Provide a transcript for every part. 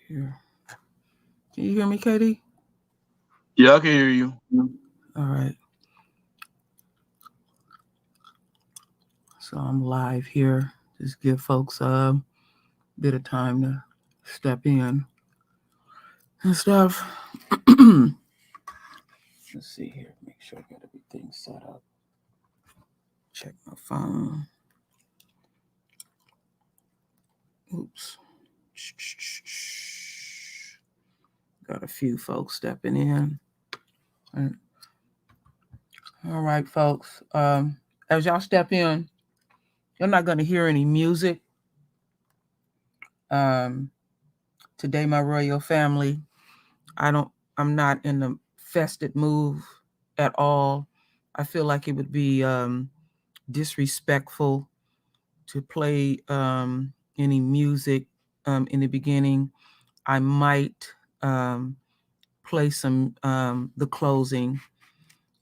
here. Can you hear me, Katie? Yeah, I can hear you. All right. So I'm live here. Just give folks a bit of time to step in and stuff. Let's see here. Make sure I got everything set up. Check my phone. Oops. Got a few folks stepping in. All right, folks. As y'all step in, you're not going to hear any music. Um, Today, my royal family, I'm not in the festive mood at all. I feel like it would be disrespectful to play any music in the beginning. I might play some the closing,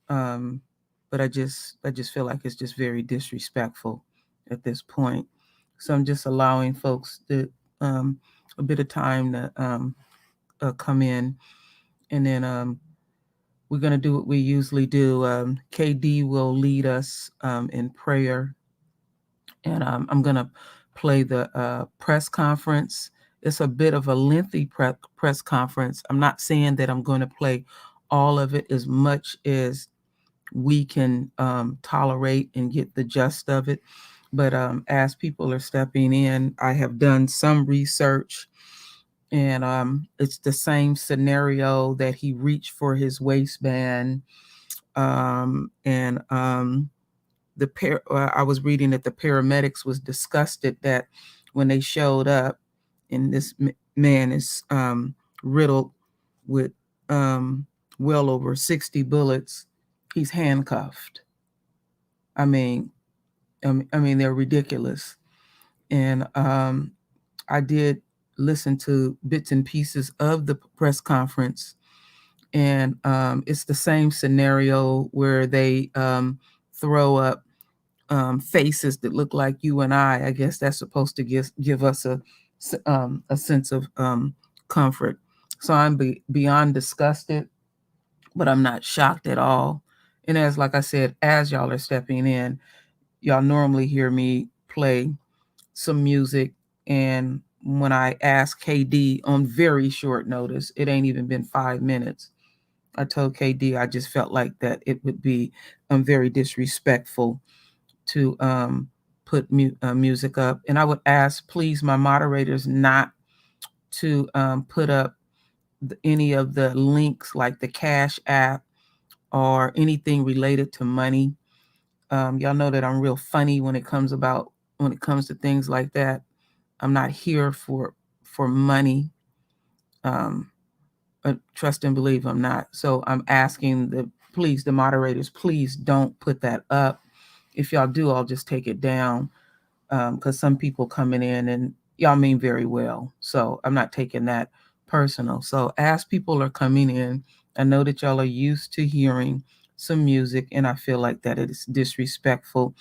um, but I just feel like it's just very disrespectful at this point. So I'm just allowing folks a bit of time to come in, and then we're going to do what we usually do. KD will lead us in prayer, and I'm going to play the press conference. It's a bit of a lengthy press conference. I'm not saying that I'm going to play all of it as much as we can tolerate and get the gist of it. But as people are stepping in, I have done some research, and it's the same scenario that he reached for his waistband. And I was reading that the paramedics was disgusted that when they showed up, and this man is riddled with um, well over 60 bullets, he's handcuffed. I mean, they're ridiculous. And I did listen to bits and pieces of the press conference, and it's the same scenario where they throw up faces that look like you and I. I guess that's supposed to give us a sense of comfort. So I'm beyond disgusted, but I'm not shocked at all. And as like I said, as y'all are stepping in, y'all normally hear me play some music, and when I asked KD on very short notice, it ain't even been 5 minutes. I told KD I just felt like that it would be very disrespectful to put music up, and I would ask, please, my moderators, not to put up any of the links like the Cash App or anything related to money. Y'all know that I'm real funny when it comes to things like that. I'm not here for money. Um, Trust and believe I'm not. So I'm asking the moderators, please don't put that up. If y'all do, I'll just take it down, because some people coming in and y'all mean very well. So I'm not taking that personal. So as people are coming in, I know that y'all are used to hearing some music, and I feel like that it is disrespectful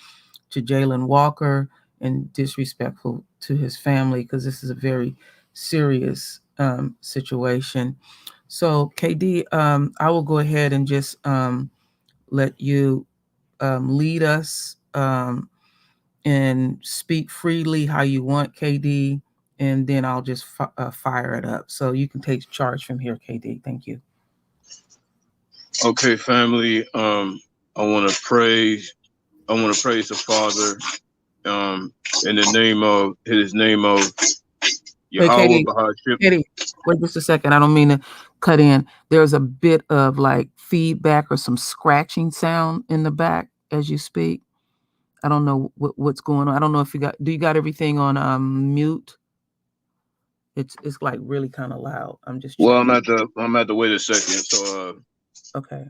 to Jayland Walker and disrespectful to his family, because this is a very serious situation. So, KD, I will go ahead and just let you lead us and speak freely how you want, KD, and then I'll just fire it up. So you can take charge from here, KD. Thank you. Okay, family. I want to praise. I want to praise the Father. Um, in the name of His name of Hey, Yahweh Katie, Bahaship. Katie, wait just a second. I don't mean to cut in. There's a bit of like feedback or some scratching sound in the back as you speak. I don't know what's going on. I don't know if do you got everything on mute? It's like really kind of loud. I'm just Well, checking. I'm at the wait a second. So Okay,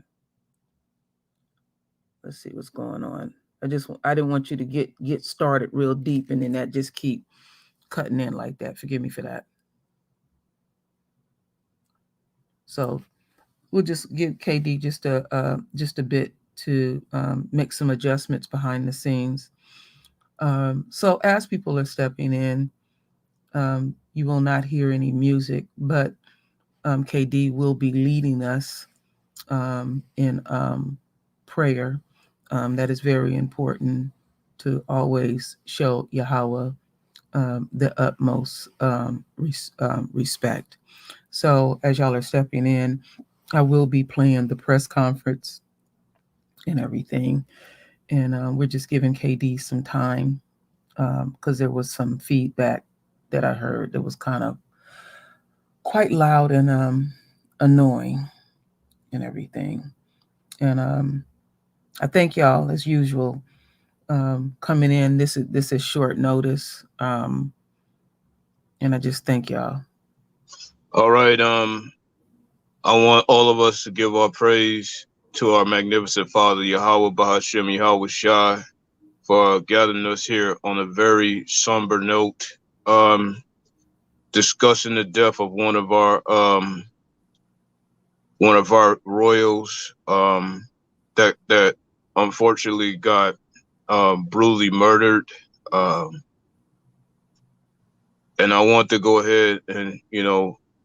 let's see what's going on. I didn't want you to get started real deep and then that just keep cutting in like that. Forgive me for that. So we'll just give KD just a bit to make some adjustments behind the scenes. So as people are stepping in, You will not hear any music, but KD will be leading us in prayer. That is very important to always show Yahweh the utmost respect. So, as y'all are stepping in, I will be playing the press conference and everything. And we're just giving KD some time because there was some feedback that I heard that was kind of quite loud and annoying and everything. And I thank y'all as usual coming in. This is short notice, and I just thank y'all. All right. I want all of us to give our praise to our magnificent Father, Yahweh Bahashem Yahweh Shai, for gathering us here on a very somber note, discussing the death of one of our royals, that unfortunately got brutally murdered. Um, and I want to go ahead and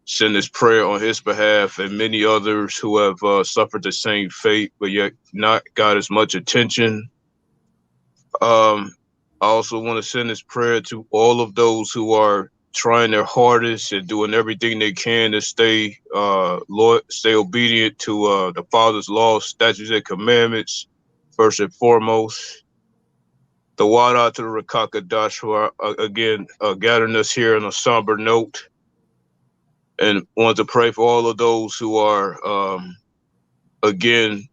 send this prayer on his behalf and many others who have suffered the same fate, but yet not got as much attention. I also want to send this prayer to all of those who are trying their hardest and doing everything they can to stay stay obedient to the Father's laws, statutes, and commandments. First and foremost, the Wada to the Rakakadash, who are again gathering us here on a somber note, and want to pray for all of those who are again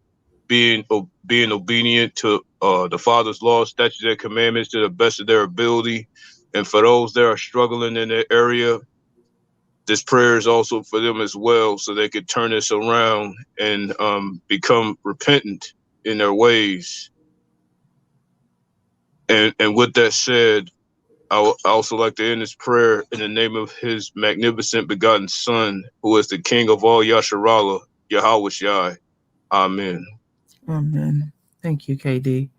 being obedient to the Father's laws, statutes, and commandments to the best of their ability. And for those that are struggling in their area, this prayer is also for them as well, so they could turn this around and become repentant in their ways. And with that said, I would also like to end this prayer in the name of his magnificent begotten Son, who is the King of all Yasharallah, Yahweh Shai. Amen. Amen. Thank you, KD.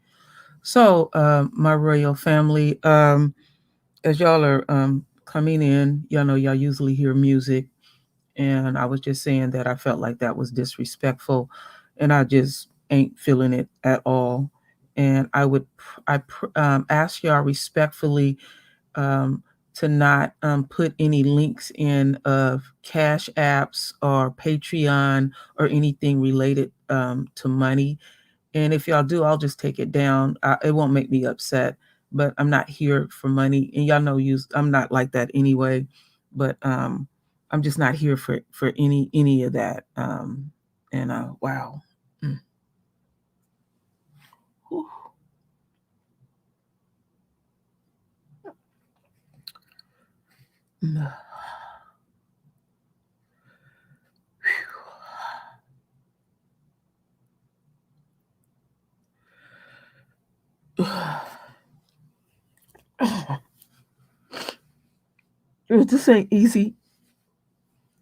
So, my royal family, as y'all are coming in, y'all know y'all usually hear music, and I was just saying that I felt like that was disrespectful, and I just ain't feeling it at all. And ask y'all respectfully um, to not put any links in of cash apps or Patreon or anything related to money. And if y'all do, I'll just take it down. It won't make me upset, but I'm not here for money. And y'all know I'm not like that anyway. But I'm just not here for any of that. And wow. Mm. This ain't easy.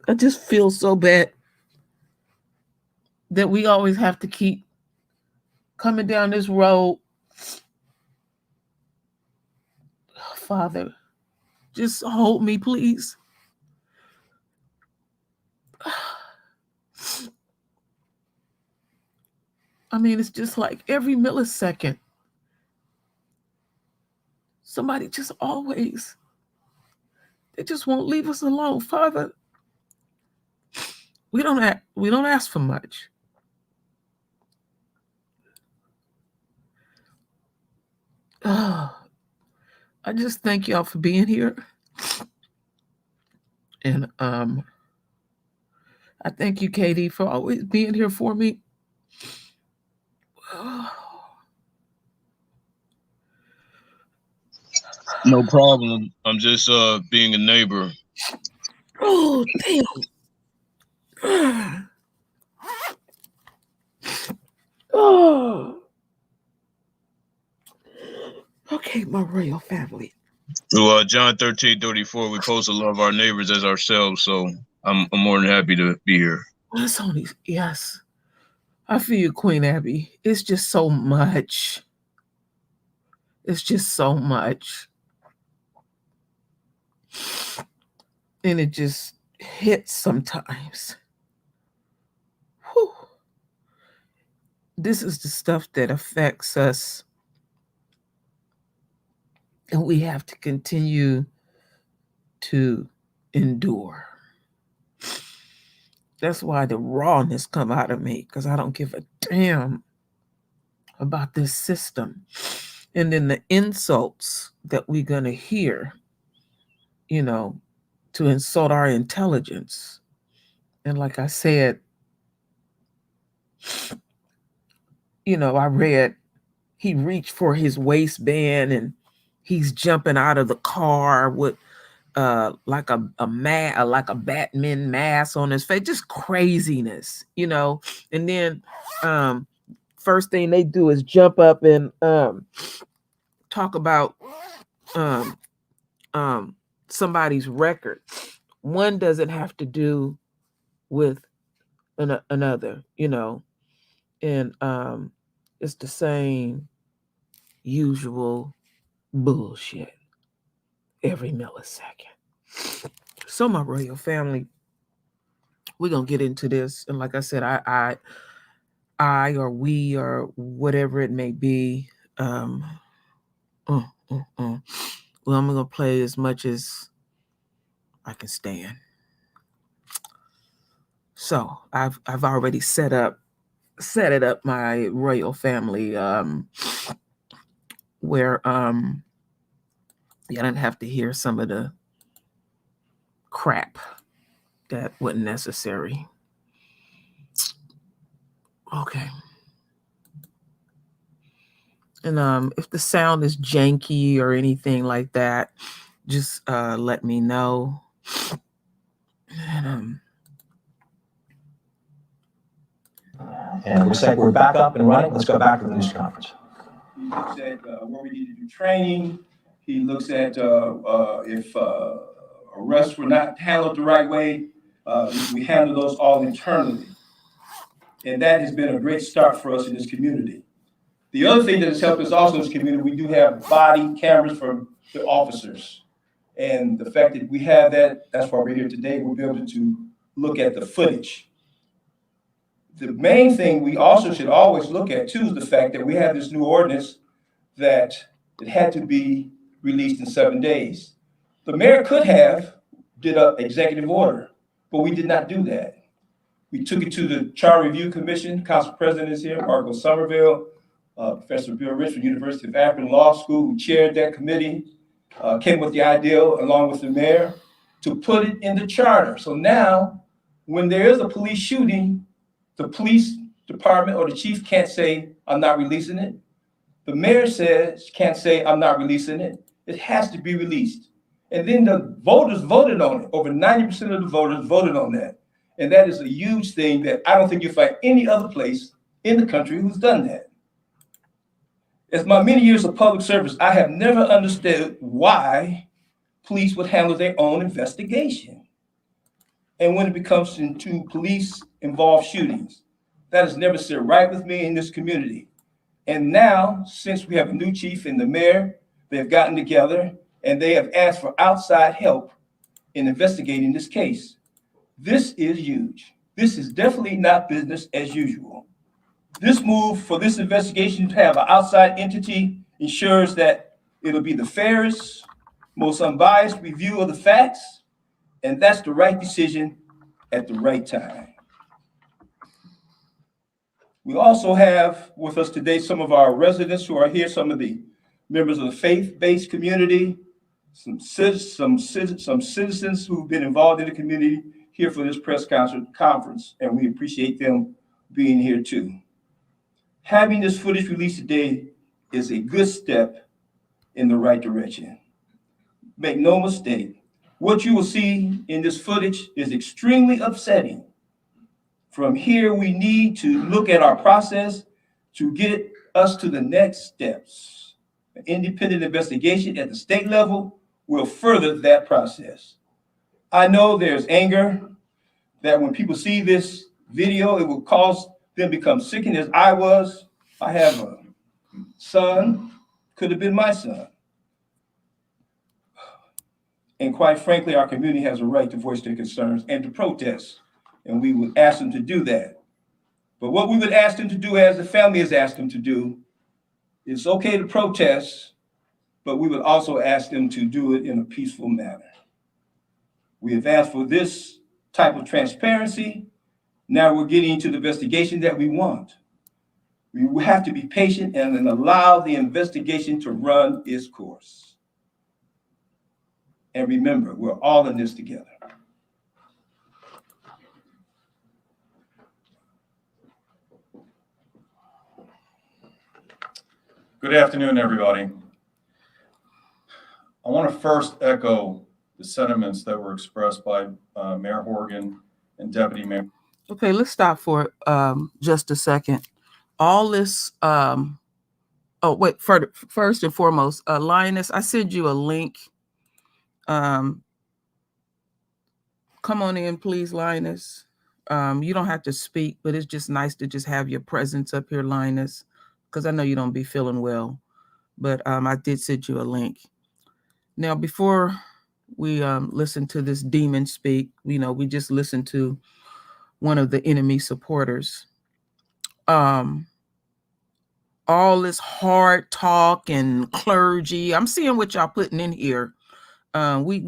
I just feel so bad that we always have to keep coming down this road. Father, just hold me, please. I mean, it's just like every millisecond, somebody just always, they just won't leave us alone. Father, we don't ask for much. Oh, I just thank y'all for being here. And I thank you, Katie, for always being here for me. No problem. I'm just being a neighbor. Oh, damn. Oh. Okay, my royal family. Well, John 13:34, we're supposed to love our neighbors as ourselves, so I'm more than happy to be here. It's only, yes. I feel you, Queen Abby. It's just so much. It's just so much. And it just hits sometimes. Whew. This is the stuff that affects us, and we have to continue to endure. That's why the rawness come out of me, because I don't give a damn about this system. And then the insults that we're going to hear, you know, to insult our intelligence. And like I said, I read he reached for his waistband and he's jumping out of the car with like like a Batman mask on his face, just craziness. And then first thing they do is jump up and talk about um somebody's record. One doesn't have to do with another, and it's the same usual bullshit every millisecond. So my royal family, we're gonna get into this, and like I said, I or we or whatever it may be, well, I'm gonna play as much as I can stand. So I've already set it up my royal family, where you don't have to hear some of the crap that wasn't necessary. Okay. And if the sound is janky or anything like that, just let me know. And it looks like we're back up and running. Let's go back to the news conference. He looks at where we need to do training. He looks at if arrests were not handled the right way, we handle those all internally. And that has been a great start for us in this community. The other thing that has helped us also in this community, we do have body cameras from the officers. And the fact that we have that, that's why we're here today. We'll be able to look at the footage. The main thing we also should always look at too is the fact that we have this new ordinance that it had to be released in 7 days. The mayor could have did an executive order, but we did not do that. We took it to the Charter Review Commission. Council President is here, Marco Somerville, Professor Bill Rich from University of Akron Law School, who chaired that committee, came with the idea, along with the mayor, to put it in the charter. So now, when there is a police shooting, the police department or the chief can't say, I'm not releasing it. The mayor can't say, I'm not releasing it. It has to be released. And then the voters voted on it. Over 90% of the voters voted on that. And that is a huge thing that I don't think you'll find any other place in the country who's done that. As my many years of public service, I have never understood why police would handle their own investigation. And when it comes into police-involved shootings, that has never sit right with me in this community. And now, since we have a new chief and the mayor, they've gotten together and they have asked for outside help in investigating this case. This is huge. This is definitely not business as usual. This move for this investigation to have an outside entity ensures that it'll be the fairest, most unbiased review of the facts, and that's the right decision at the right time. We also have with us today some of our residents who are here, some of the members of the faith-based community, some citizens who've been involved in the community here for this press conference, and we appreciate them being here too. Having this footage released today is a good step in the right direction. Make no mistake, what you will see in this footage is extremely upsetting. From here, we need to look at our process to get us to the next steps. An independent investigation at the state level will further that process. I know there's anger that when people see this video, it will cause them to become sickened as I was. I have a son, could have been my son. And quite frankly, our community has a right to voice their concerns and to protest. And we would ask them to do that. But what we would ask them to do, as the family has asked them to do, it's okay to protest, but we would also ask them to do it in a peaceful manner. We have asked for this type of transparency. Now we're getting to the investigation that we want. We have to be patient and then allow the investigation to run its course. And remember, we're all in this together. Good afternoon, everybody. I want to first echo the sentiments that were expressed by Mayor Horgan and Deputy Mayor. Okay, let's stop for just a second. All this, oh wait, first and foremost, Linus, I sent you a link. Come on in, please, Linus. You don't have to speak, but it's just nice to just have your presence up here, Linus, because I know you don't be feeling well. But I did send you a link. Now, before we listen to this demon speak, we just listened to one of the enemy supporters. All this hard talk and clergy, I'm seeing what y'all putting in here. We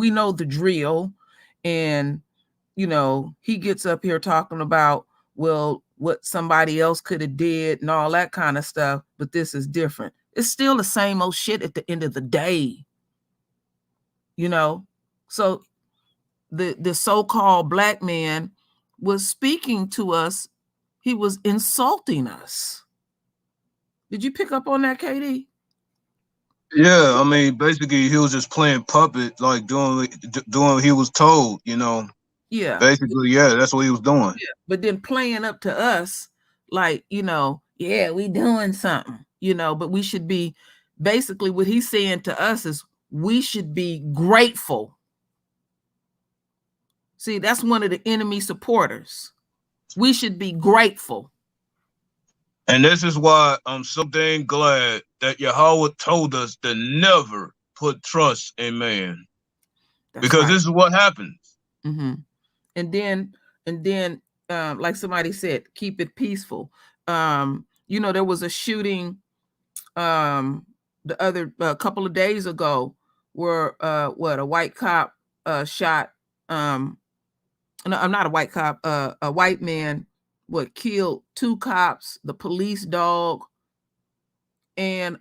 know the drill, and he gets up here talking about, well, what somebody else could have did and all that kind of stuff, but this is different. It's still the same old shit at the end of the day. So the so-called black man was speaking to us. He was insulting us. Did you pick up on that, KD? Yeah, I mean, basically, he was just playing puppet, like doing what he was told. Yeah. Basically, yeah, that's what he was doing. Yeah. But then playing up to us, like, yeah, we doing something, but we should be, basically what he's saying to us is we should be grateful. See, that's one of the enemy supporters. We should be grateful. And this is why I'm so dang glad that Yahweh told us to never put trust in man. That's because right. This is what happens. Mm-hmm. And then, like somebody said, keep it peaceful. There was a shooting a couple of days ago where a white cop shot no, I'm not a white cop, a white man killed 2 cops, the police dog, and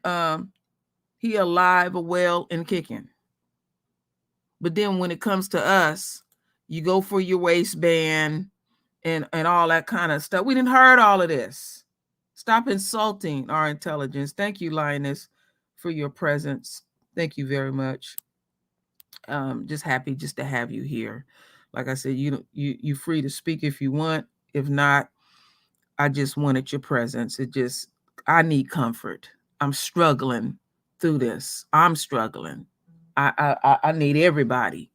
he alive, well, and kicking. But then when it comes to us, you go for your waistband and all that kind of stuff. We didn't heard all of this. Stop insulting our intelligence. Thank you, Linus, for your presence. Thank you very much. Just happy just to have you here. Like I said, you free to speak if you want. If not, I just wanted your presence. I need comfort. I'm struggling through this. I'm struggling. I need everybody,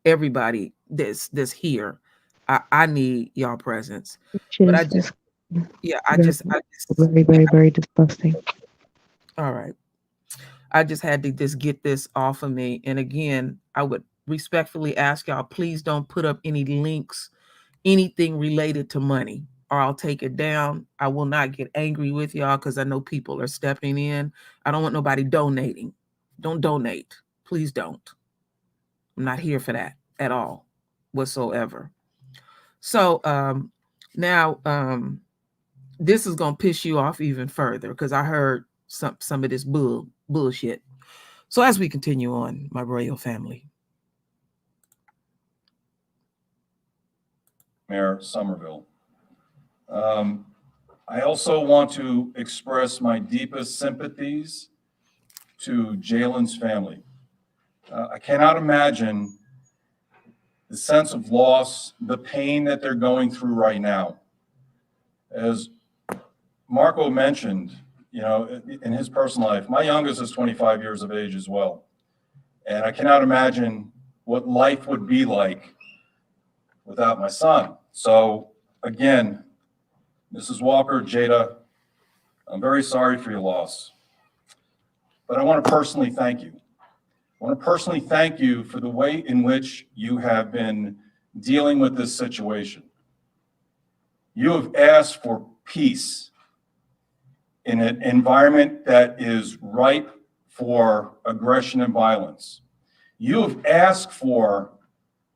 everybody that's here. I need y'all presence. But I just, very, very, very disgusting. All right. I just had to just get this off of me. And again, I would respectfully ask y'all, please don't put up any links, anything related to money, or I'll take it down. I will not get angry with y'all because I know people are stepping in. I don't want nobody donating. Don't donate. Please don't. I'm not here for that at all whatsoever. So now this is going to piss you off even further because I heard some of this bullshit. So as we continue on, my royal family. Mayor Somerville. I also want to express my deepest sympathies to Jayland's family. I cannot imagine the sense of loss, the pain that they're going through right now. As Marco mentioned, in his personal life, my youngest is 25 years of age as well. And I cannot imagine what life would be like without my son. So again, Mrs. Walker, Jada, I'm very sorry for your loss. But I want to personally thank you. I want to personally thank you for the way in which you have been dealing with this situation. You have asked for peace in an environment that is ripe for aggression and violence. You have asked for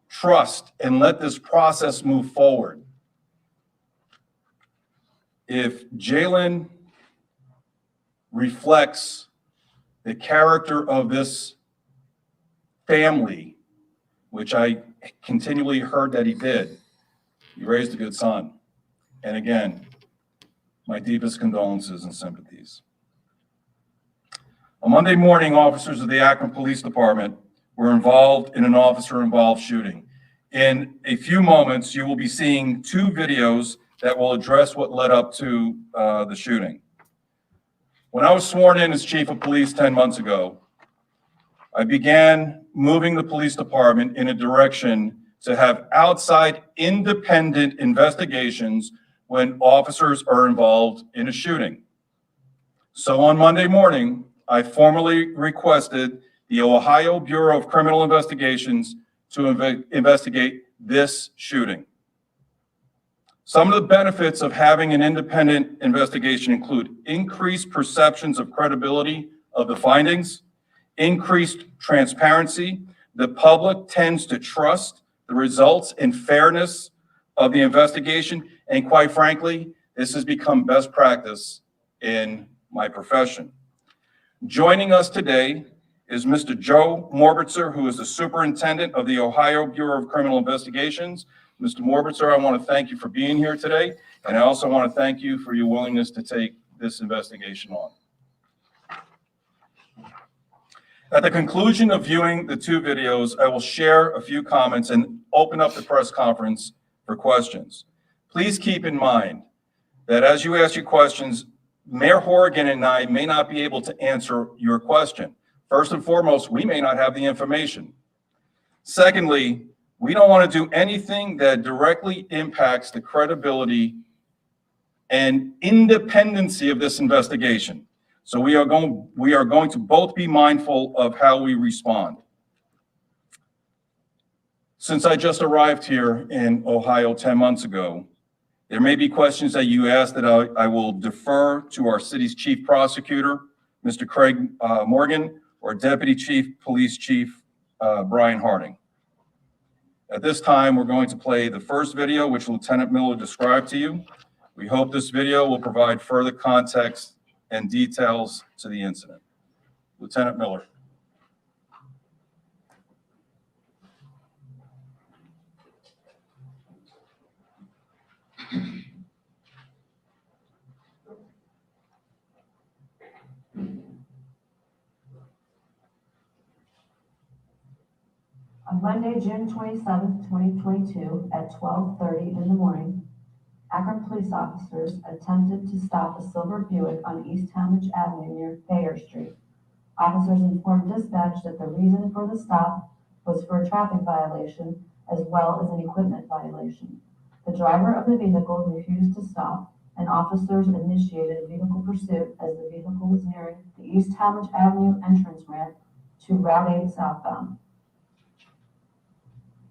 trust and let this process move forward. If Jayland reflects the character of this family, which I continually heard that he did, you raised a good son. And again, my deepest condolences and sympathies. On Monday morning, officers of the Akron Police Department were involved in an officer-involved shooting. In a few moments, you will be seeing two videos that will address what led up to the shooting. When I was sworn in as chief of police 10 months ago, I began moving the police department in a direction to have outside independent investigations when officers are involved in a shooting. So on Monday morning, I formally requested the Ohio Bureau of Criminal Investigations to investigate this shooting. Some of the benefits of having an independent investigation include increased perceptions of credibility of the findings, increased transparency. The public tends to trust the results and fairness of the investigation. And quite frankly, this has become best practice in my profession. Joining us today is Mr. Joe Morbitzer, who is the superintendent of the Ohio Bureau of Criminal Investigations. Mr. Morbitzer, I want to thank you for being here today. And I also want to thank you for your willingness to take this investigation on. At the conclusion of viewing the two videos, I will share a few comments and open up the press conference for questions. Please keep in mind that as you ask your questions, Mayor Horrigan and I may not be able to answer your question. First and foremost, we may not have the information. Secondly, we don't want to do anything that directly impacts the credibility and independency of this investigation. So we are going to both be mindful of how we respond. Since I just arrived here in Ohio 10 months ago, there may be questions that you ask that I will defer to our city's chief prosecutor, Mr. Craig Morgan, or Deputy Police Chief Brian Harding. At this time, we're going to play the first video, which Lieutenant Miller described to you. We hope this video will provide further context and details to the incident. Lieutenant Miller. On Monday, June 27th, 2022, at 12:30 in the morning, Akron police officers attempted to stop a silver Buick on East Talmadge Avenue near Thayer Street. Officers informed dispatch that the reason for the stop was for a traffic violation as well as an equipment violation. The driver of the vehicle refused to stop, and officers initiated a vehicle pursuit as the vehicle was nearing the East Talmadge Avenue entrance ramp to Route 8 southbound.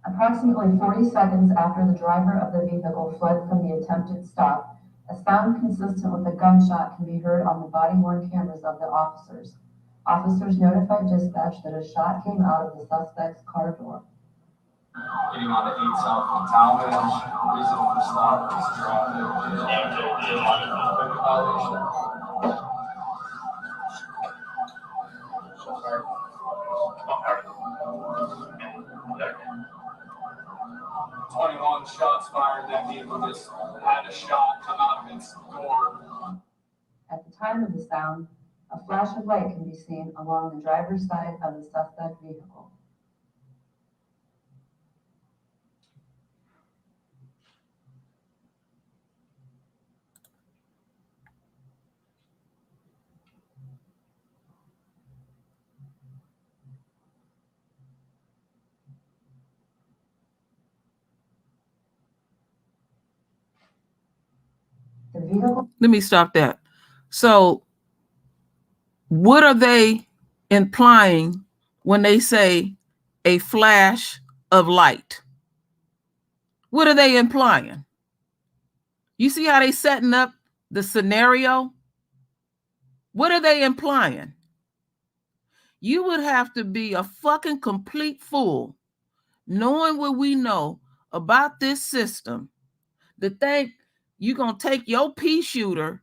Approximately 40 seconds after the driver of the vehicle fled from the attempted stop, a sound consistent with a gunshot can be heard on the body-worn cameras of the officers. Officers notified dispatch that a shot came out of the suspect's car door. Getting on the 8 south from Talmadge, reason for the stop was traffic violation. 21 shots fired. That vehicle just had a shot come out of its door. At the time of the sound, a flash of light can be seen along the driver's side of the suspect vehicle. The vehicle. Let me stop that. So what are they implying when they say a flash of light? What are they implying? You see how they setting up the scenario? What are they implying? You would have to be a fucking complete fool, knowing what we know about this system, to think you're going to take your pea shooter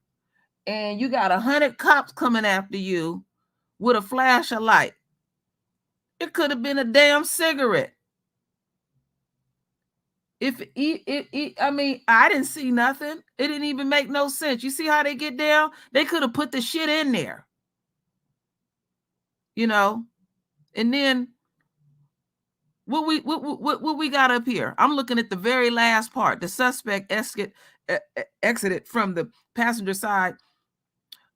and you got 100 cops coming after you with a flash of light. It could have been a damn cigarette. I mean, I didn't see nothing. It didn't even make no sense. You see how they get down? They could have put the shit in there, you know. And then what we got up here? I'm looking at the very last part. The suspect exited from the passenger side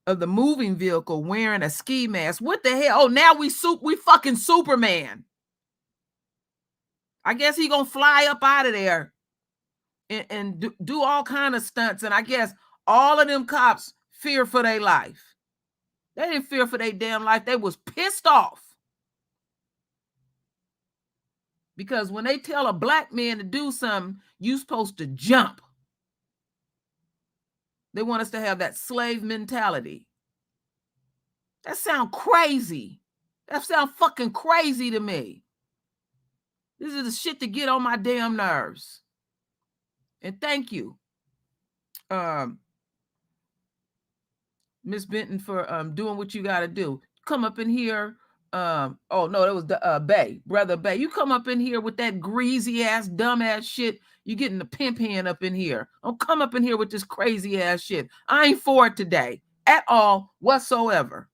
of the moving vehicle wearing a ski mask. What the hell? Oh, now we fucking Superman. I guess he gonna fly up out of there and do all kind of stunts. And I guess all of them cops fear for their life. They didn't fear for their damn life. They was pissed off. Because when they tell a black man to do something, you supposed to jump. They want us to have that slave mentality. That sound crazy. That sound fucking crazy to me. This is the shit to get on my damn nerves. And thank you, Miss Benton, for doing what you got to do. Come up in here. Oh no, that was the Brother Bay. You come up in here with that greasy ass, dumb ass shit. You getting the pimp hand up in here. Don't come up in here with this crazy ass shit. I ain't for it today at all whatsoever.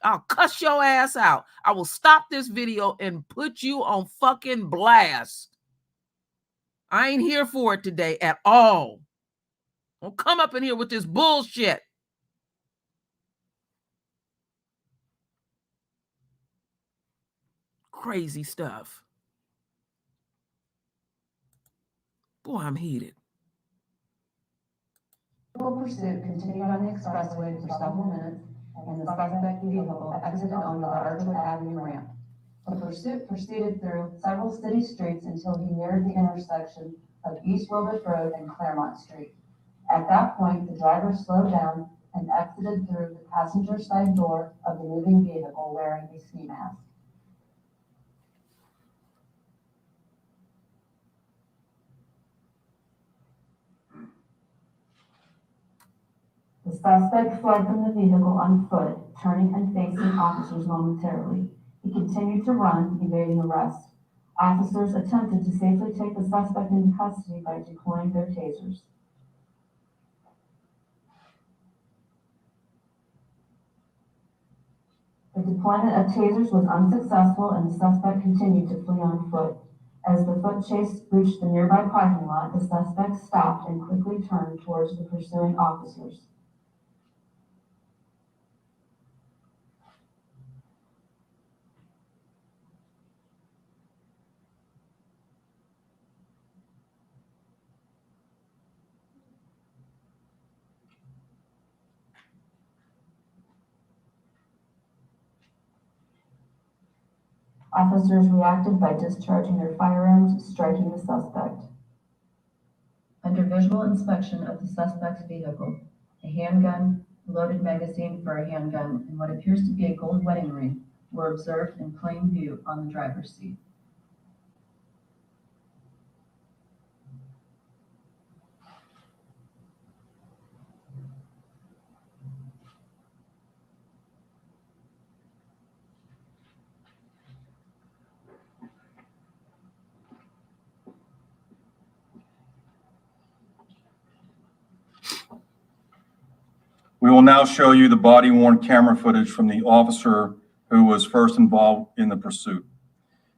I'll cuss your ass out. I will stop this video and put you on fucking blast. I ain't here for it today at all. Don't come up in here with this bullshit. Crazy stuff. Boy, I'm heated. Pursuit continued on the expressway for several minutes, and the suspect vehicle exited onto the Archwood Avenue ramp. The pursuit proceeded through several city streets until he neared the intersection of East Wilbert Road and Claremont Street. At that point, the driver slowed down and exited through the passenger side door of the moving vehicle wearing a ski mask. The suspect fled from the vehicle on foot, turning and facing officers momentarily. He continued to run, evading arrest. Officers attempted to safely take the suspect into custody by deploying their tasers. The deployment of tasers was unsuccessful, and the suspect continued to flee on foot. As the foot chase reached the nearby parking lot, the suspect stopped and quickly turned towards the pursuing officers. Officers reacted by discharging their firearms, striking the suspect. Under visual inspection of the suspect's vehicle, a handgun, a loaded magazine for a handgun, and what appears to be a gold wedding ring were observed in plain view on the driver's seat. We will now show you the body-worn camera footage from the officer who was first involved in the pursuit.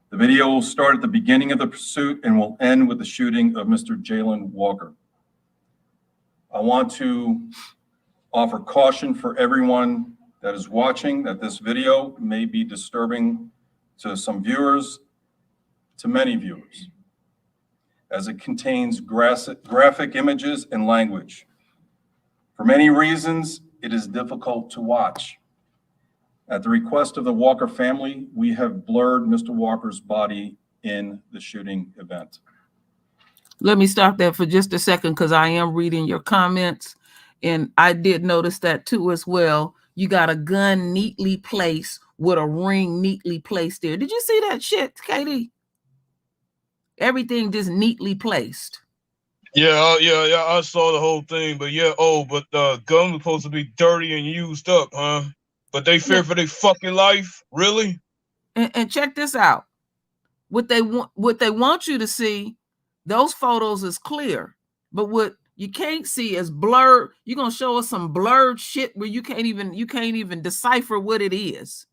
The video will start at the beginning of the pursuit and will end with the shooting of Mr. Jayland Walker. I want to offer caution for everyone that is watching that this video may be disturbing to some viewers, to many viewers, as it contains graphic images and language. For many reasons, it is difficult to watch. At the request of the Walker family, we have blurred Mr. Walker's body in the shooting event. Let me stop there for just a second because I am reading your comments, and I did notice that too as well. You got a gun neatly placed with a ring neatly placed there. Did you see that shit, Katie? Everything just neatly placed. Yeah, yeah, I saw the whole thing, but yeah, but the gun was supposed to be dirty and used up, huh? But they fear for their fucking life, really? And check this out. What they want you to see, those photos is clear, but what you can't see is blurred. You're gonna show us some blurred shit where you can't even decipher what it is.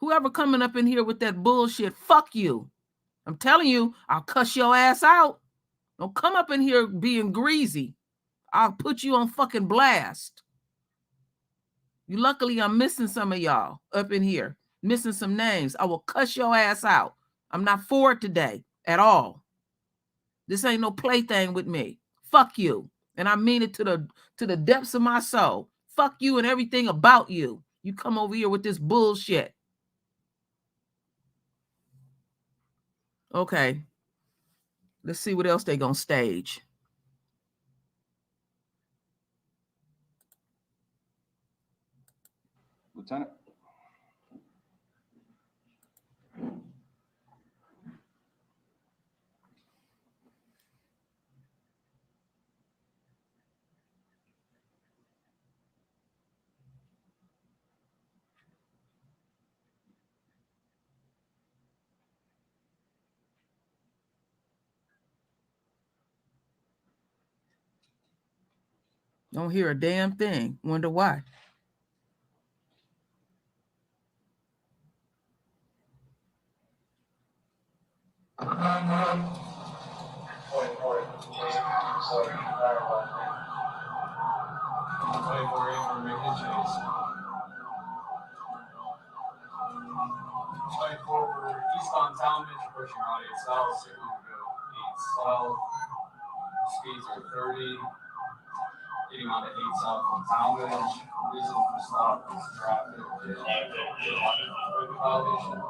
Whoever coming up in here with that bullshit, fuck you. I'm telling you, I'll cuss your ass out. Don't come up in here being greasy. I'll put you on fucking blast. Luckily, I'm missing some of y'all up in here, missing some names. I will cuss your ass out. I'm not for it today at all. This ain't no plaything with me. Fuck you. And I mean it to the depths of my soul. Fuck you and everything about you. You come over here with this bullshit. Okay. Let's see what else they gonna stage. Lieutenant. Don't hear a damn thing. Wonder why. East on Talmadge, pushing right 8 south, signal will go 8 south. Speeds are 30. Getting on to 8 south from Talmadge. Reason for stop is traffic. Violation.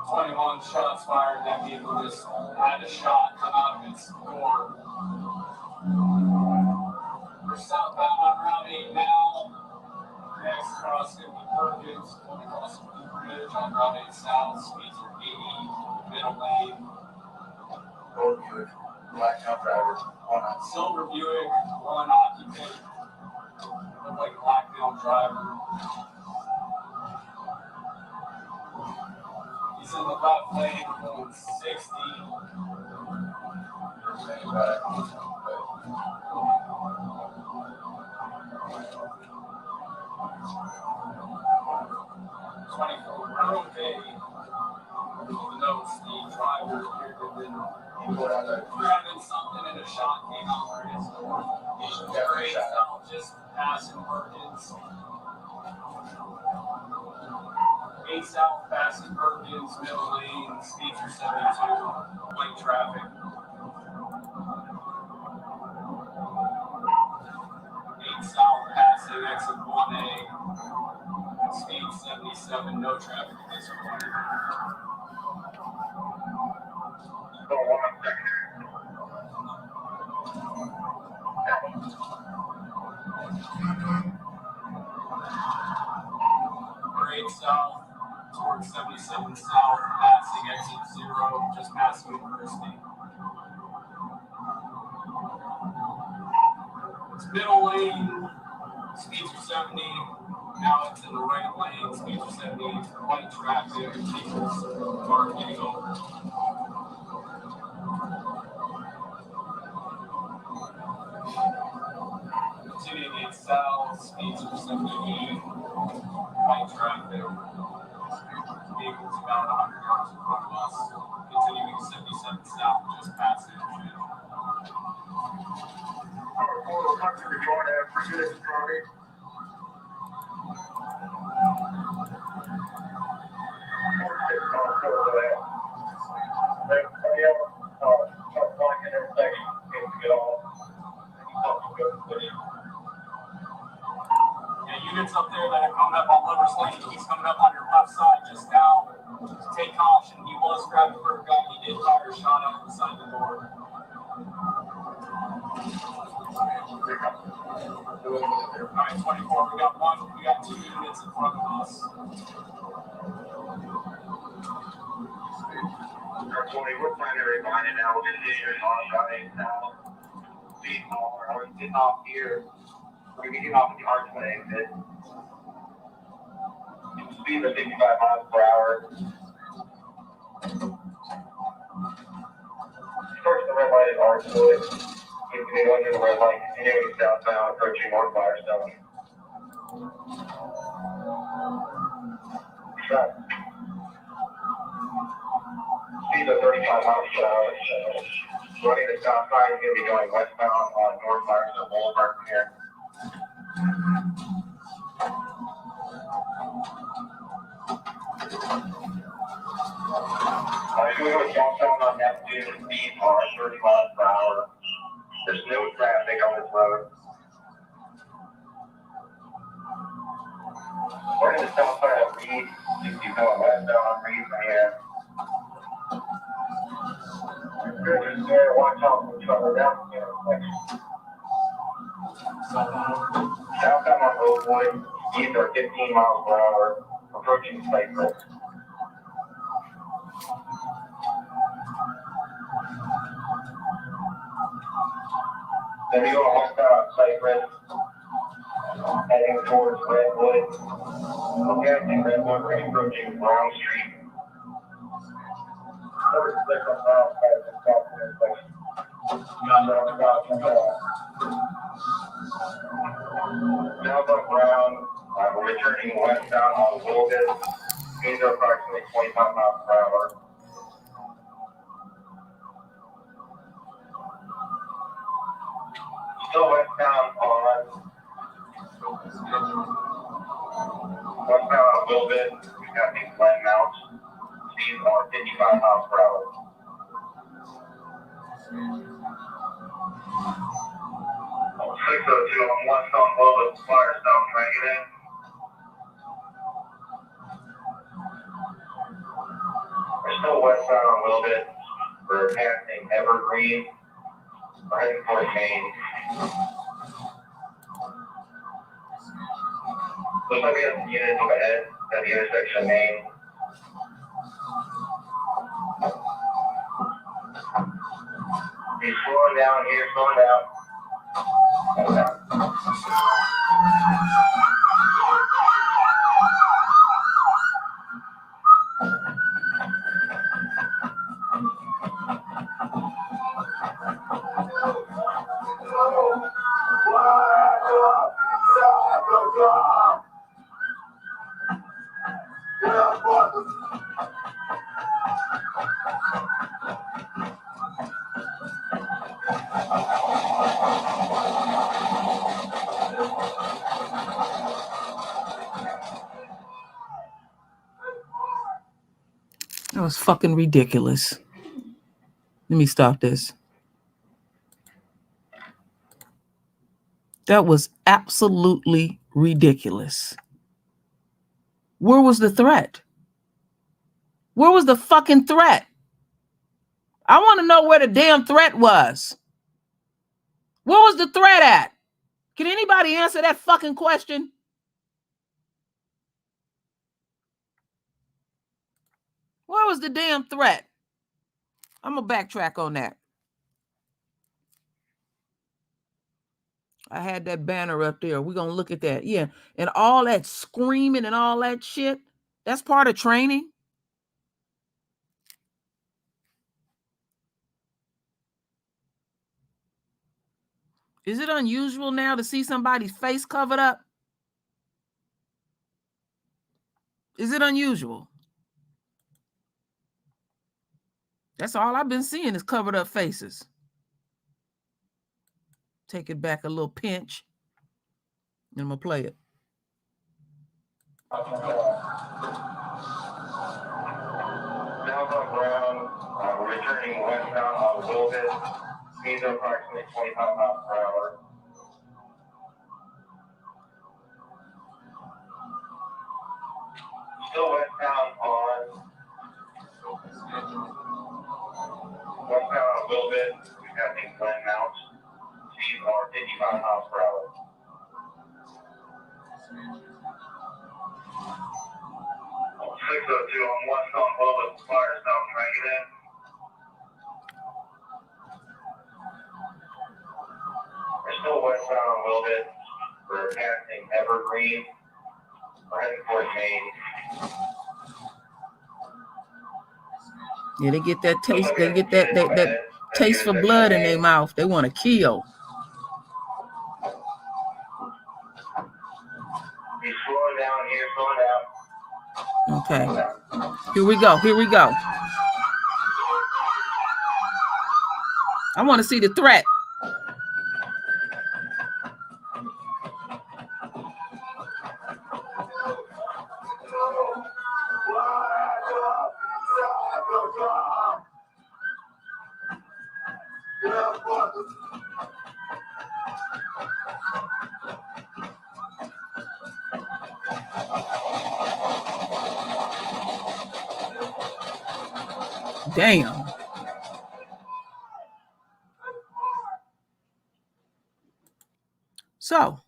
21 shots fired. That vehicle just had a shot come out of its door. We're southbound on Route 8 now. Next crossing with Perkins. Crossing the bridge on Route 8 south. Speeds are 80. Middle lane. Gold Buick, blackout driver, one occupant. Silver Buick, one occupant. Look like a black-tailed driver. He's in the left lane going 60. Saying back, but 24 road day. The notes, the driver appeared to have been grabbing something and a shot came out through his door. He's out just passing Perkins. 8 south passing Perkins, middle lane, speeds are 72, white traffic. 8 south passing exit 1A, speed 77, no traffic at this point. hold on 1 second. We're 8 south, towards 77 south, passing exit 0, just passing University. It's middle lane, speeds are 70, now it's in the right lane, speeds are 70, white traffic, people are getting over. Continuing 8 south, speeds are 78, white traffic. Vehicles about 100 yards in front of us. Continuing 77 south, just past the interchange. Photo country to join that president Charlie. Go ahead. units up there that are coming up on Lover's Lane. He's coming up on your left side just now. Take caution. He was grabbing for a gun. He did fire a shot out the side of the door. Alright, 24. We got two units in front of us. 20, we're primary binding now. We're going to get your on-shotting now. Speed more. We're getting off here. We're going to be getting off at the Archway exit. Speed of 55 miles per hour. First, the red light is Archway. You can go into the red light, continuing southbound, approaching North Firestone. Shot. Speed of 35 miles per hour. Running the south side, you're going to be going westbound on North Firestone Boulevard from here. We're going southbound on Neptune, speed are 30 miles per hour. There's no traffic on this road. We're in the south side of Reed. You can go westbound on Reed from here. Watch out for trouble down here. Southbound on Oakwood, speeds are 15 miles per hour, approaching Cypress. Then we go westbound on Cypress, heading towards Redwood. Okay, I think Redwood, we're approaching Brown Street. Now from Brown, we're returning westbound on Wilgus. Speeds are approximately 25 miles per hour. Still westbound on Wilgus. We've got these land mounts. Speeds are 55 miles per hour. 602 on west on Willis, Firestone, try to get in. We're still westbound on Willis. We're passing Evergreen. We're heading towards Maine. Looks like we have some units up ahead at the intersection of Maine. He's slowing down here, slowing down. That was fucking ridiculous. Let me stop this. That was absolutely ridiculous. Where was the threat? Where was the fucking threat? I want to know where the damn threat was. Where was the threat at? Can anybody answer that fucking question? Where was the damn threat? I'm going to backtrack on that. I had that banner up there. We're going to look at that. Yeah. And all that screaming and all that shit, that's part of training. Is it unusual now to see somebody's face covered up? Is it unusual? That's all I've been seeing is covered up faces. Take it back a little pinch. And I'm going to play it. Now from Brown, we're returning westbound on Wilgus. Speeds are approximately 25 miles per hour. Still westbound on a little bit. We've got things playing out. Speeds are 55 miles per hour. 602 on west on Bullet, Firestone, trying to get in. We're still westbound a little bit. We're passing Evergreen. We're heading towards Maine. Yeah, they get that taste. They get that taste for blood in their mouth. They want to kill. He's slowing down here, slowing down. Okay. Here we go. Here we go. I want to see the threat. Damn. So,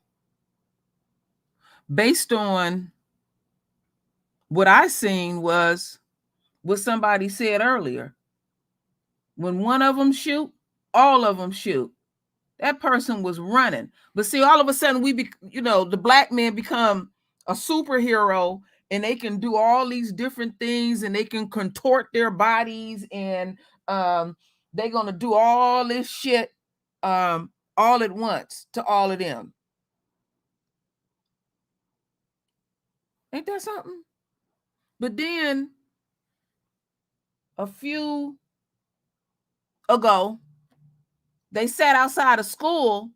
based on what I seen was what somebody said earlier. When one of them shoot, all of them shoot. That person was running. But see, all of a sudden the black men become a superhero, and they can do all these different things, and they can contort their bodies, and they're going to do all this shit all at once to all of them. Ain't that something? But then a few ago, they sat outside of school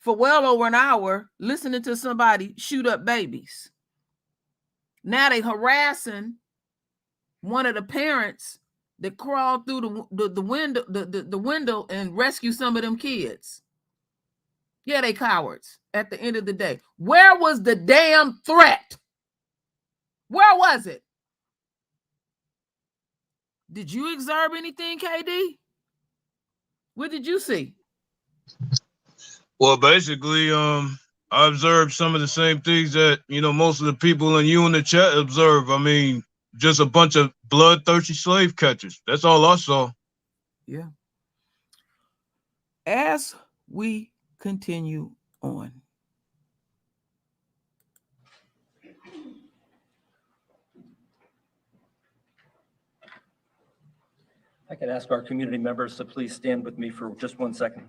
for well over an hour listening to somebody shoot up babies. Now they harassing one of the parents that crawled through the window and rescue some of them kids. Yeah, they cowards at the end of the day. Where was the damn threat? Where was it? Did you observe anything, KD? What did you see? Well, basically, I observed some of the same things that, most of the people and you in the chat observe. I mean, just a bunch of bloodthirsty slave catchers. That's all I saw. Yeah. As we continue on. I could ask our community members to please stand with me for just 1 second.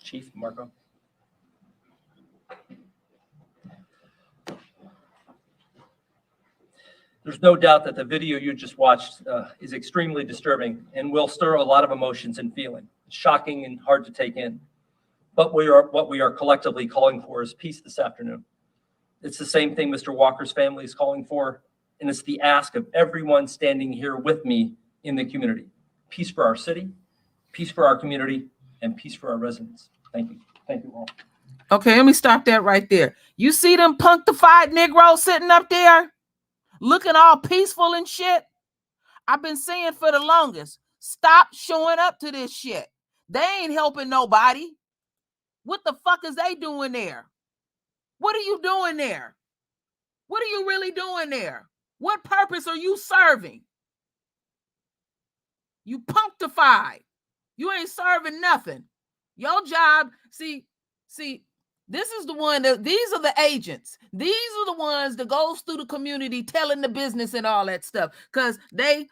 Chief Marco. There's no doubt that the video you just watched is extremely disturbing and will stir a lot of emotions and feeling. It's shocking and hard to take in. But what we are collectively calling for is peace this afternoon. It's the same thing Mr. Walker's family is calling for, and it's the ask of everyone standing here with me in the community. Peace for our city, peace for our community, and peace for our residents. Thank you. Thank you all. Okay, let me stop that right there. You see them punctified Negroes sitting up there looking all peaceful and shit? I've been saying for the longest, stop showing up to this shit. They ain't helping nobody. What the fuck is they doing there? What are you doing there? What are you really doing there? What purpose are you serving? You punctified. You ain't serving nothing. Your job, see, this is the one that these are the agents. These are the ones that goes through the community telling the business and all that stuff. Because they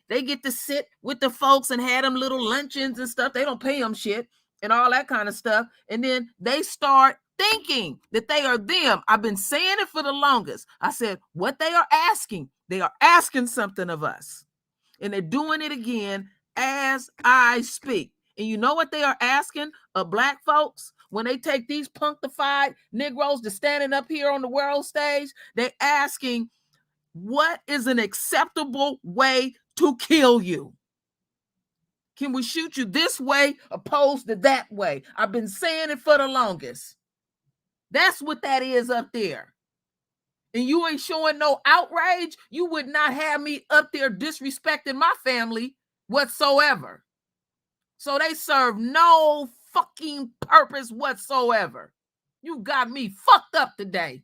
get to sit with the folks and have them little luncheons and stuff. They don't pay them shit and all that kind of stuff. And then they start thinking that they are them. I've been saying it for the longest. I said, what they are asking something of us. And they're doing it again as I speak. And you know what they are asking of black folks? When they take these punctified Negroes to standing up here on the world stage, they're asking, what is an acceptable way to kill you? Can we shoot you this way opposed to that way? I've been saying it for the longest. That's what that is up there. And you ain't showing no outrage, you would not have me up there disrespecting my family whatsoever. So they serve no fucking purpose whatsoever. You got me fucked up today.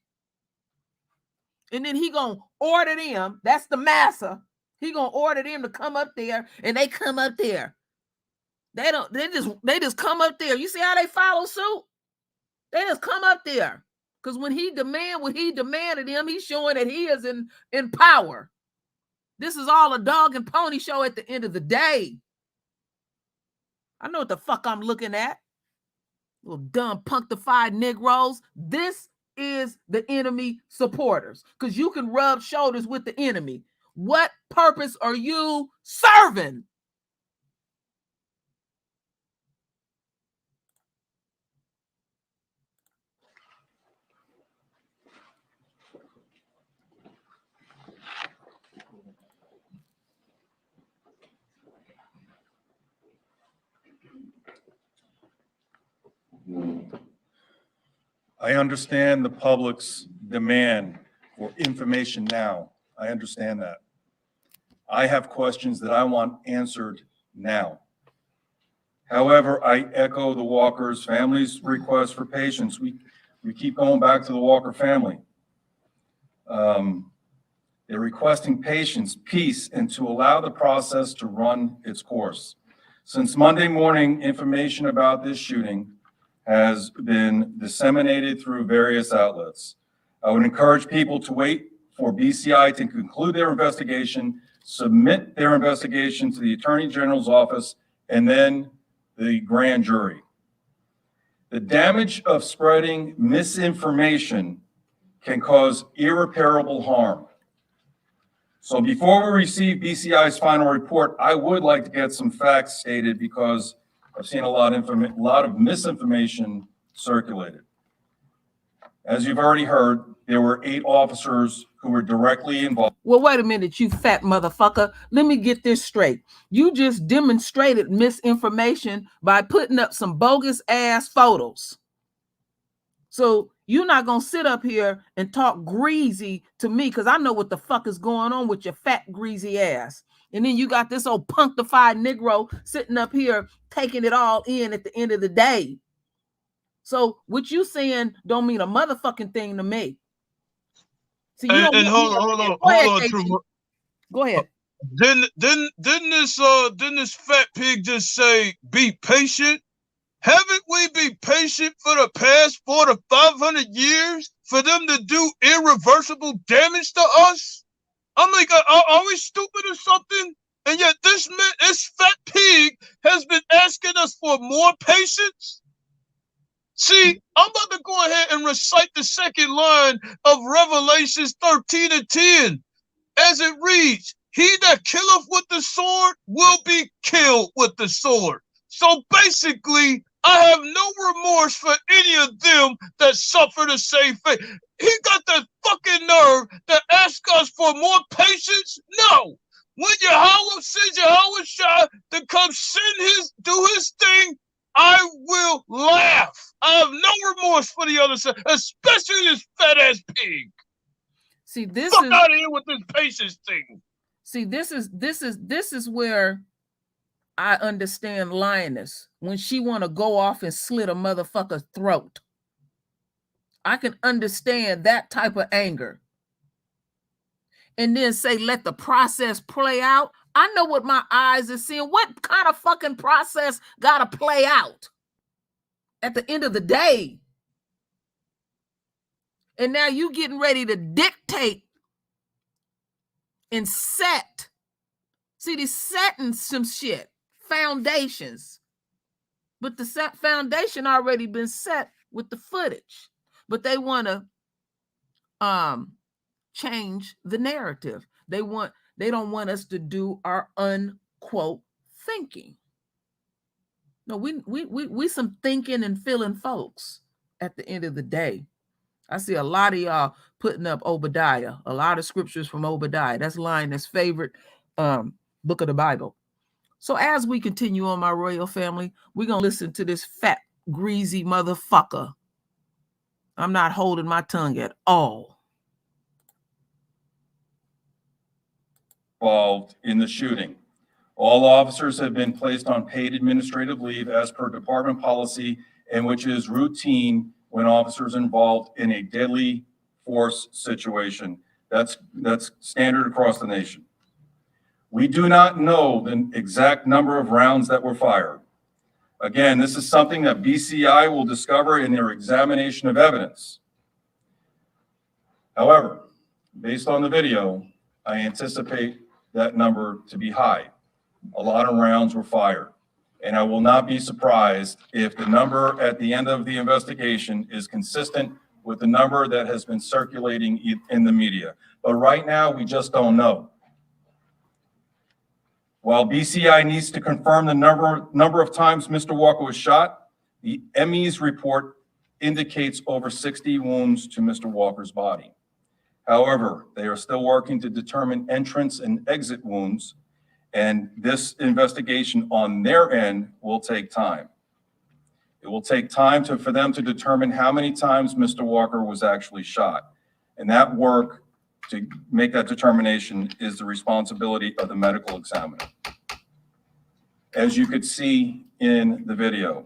And then he gonna order them, that's the massa. He gonna order them to come up there, and they come up there. They just come up there. You see how they follow suit? They just come up there. Because when he demand what he demanded him, he's showing that he is in power. This is all a dog and pony show at the end of the day. I know what the fuck I'm looking at. Little dumb punctified Negroes. This is the enemy supporters. Because you can rub shoulders with the enemy. What purpose are you serving? I understand the public's demand for information now. I understand that. I have questions that I want answered now. However, I echo the Walker's family's request for patience. We keep going back to the Walker family. They're requesting patience, peace, and to allow the process to run its course. Since Monday morning, information about this shooting has been disseminated through various outlets. I would encourage people to wait for BCI to conclude their investigation, submit their investigation to the Attorney General's office, and then the grand jury. The damage of spreading misinformation can cause irreparable harm. So before we receive BCI's final report, I would like to get some facts stated because I've seen a lot of misinformation circulated. As you've already heard, there were 8 officers who were directly involved. Well, wait a minute, you fat motherfucker. Let me get this straight. You just demonstrated misinformation by putting up some bogus ass photos. So you're not going to sit up here and talk greasy to me because I know what the fuck is going on with your fat, greasy ass. And then you got this old punctified Negro sitting up here taking it all in at the end of the day. So what you saying don't mean a motherfucking thing to me. See, you and hold on, True. Go ahead. Didn't this fat pig just say be patient? Haven't we been patient for the past 400 to 500 years for them to do irreversible damage to us? I'm like, are we stupid or something? And yet this fat pig has been asking us for more patience. See, I'm about to go ahead and recite the second line of Revelations 13:10. As it reads, he that killeth with the sword will be killed with the sword. So basically, I have no remorse for any of them that suffer the same fate. He got the fucking nerve to ask us for more patience? No. When Yahweh sends Yahweh Shai to come do his thing, I will laugh. I have no remorse for the other side, especially this fat ass pig. See, this Fuck is out of here with this patience thing. See, this is where I understand Lioness when she want to go off and slit a motherfucker's throat. I can understand that type of anger. And then say, let the process play out. I know what my eyes are seeing. What kind of fucking process got to play out at the end of the day? And now you getting ready to dictate and set. See, they're setting some shit, foundations. But the foundation already been set with the footage. But they want to change the narrative. They don't want us to do our unquote thinking. No, we some thinking and feeling folks at the end of the day. I see a lot of y'all putting up Obadiah, a lot of scriptures from Obadiah. That's Lioness' favorite book of the Bible. So as we continue on, my royal family, we're going to listen to this fat, greasy motherfucker I'm not holding my tongue at all. Involved in the shooting. All officers have been placed on paid administrative leave as per department policy, and which is routine when officers involved in a deadly force situation. That's standard across the nation. We do not know the exact number of rounds that were fired. Again, this is something that BCI will discover in their examination of evidence. However, based on the video, I anticipate that number to be high. A lot of rounds were fired, and I will not be surprised if the number at the end of the investigation is consistent with the number that has been circulating in the media. But right now, we just don't know. While BCI needs to confirm the number of times Mr. Walker was shot, the ME's report indicates over 60 wounds to Mr. Walker's body. However, they are still working to determine entrance and exit wounds, and this investigation on their end will take time. It will take time for them to determine how many times Mr. Walker was actually shot. And that work to make that determination is the responsibility of the medical examiner. As you could see in the video,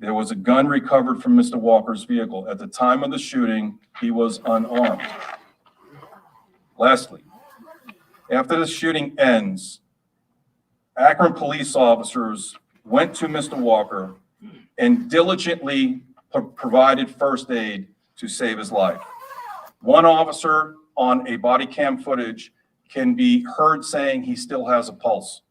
there was a gun recovered from Mr. Walker's vehicle. At the time of the shooting, he was unarmed. Lastly, after the shooting ends, Akron police officers went to Mr. Walker and diligently provided first aid to save his life. One officer on a body cam footage can be heard saying he still has a pulse.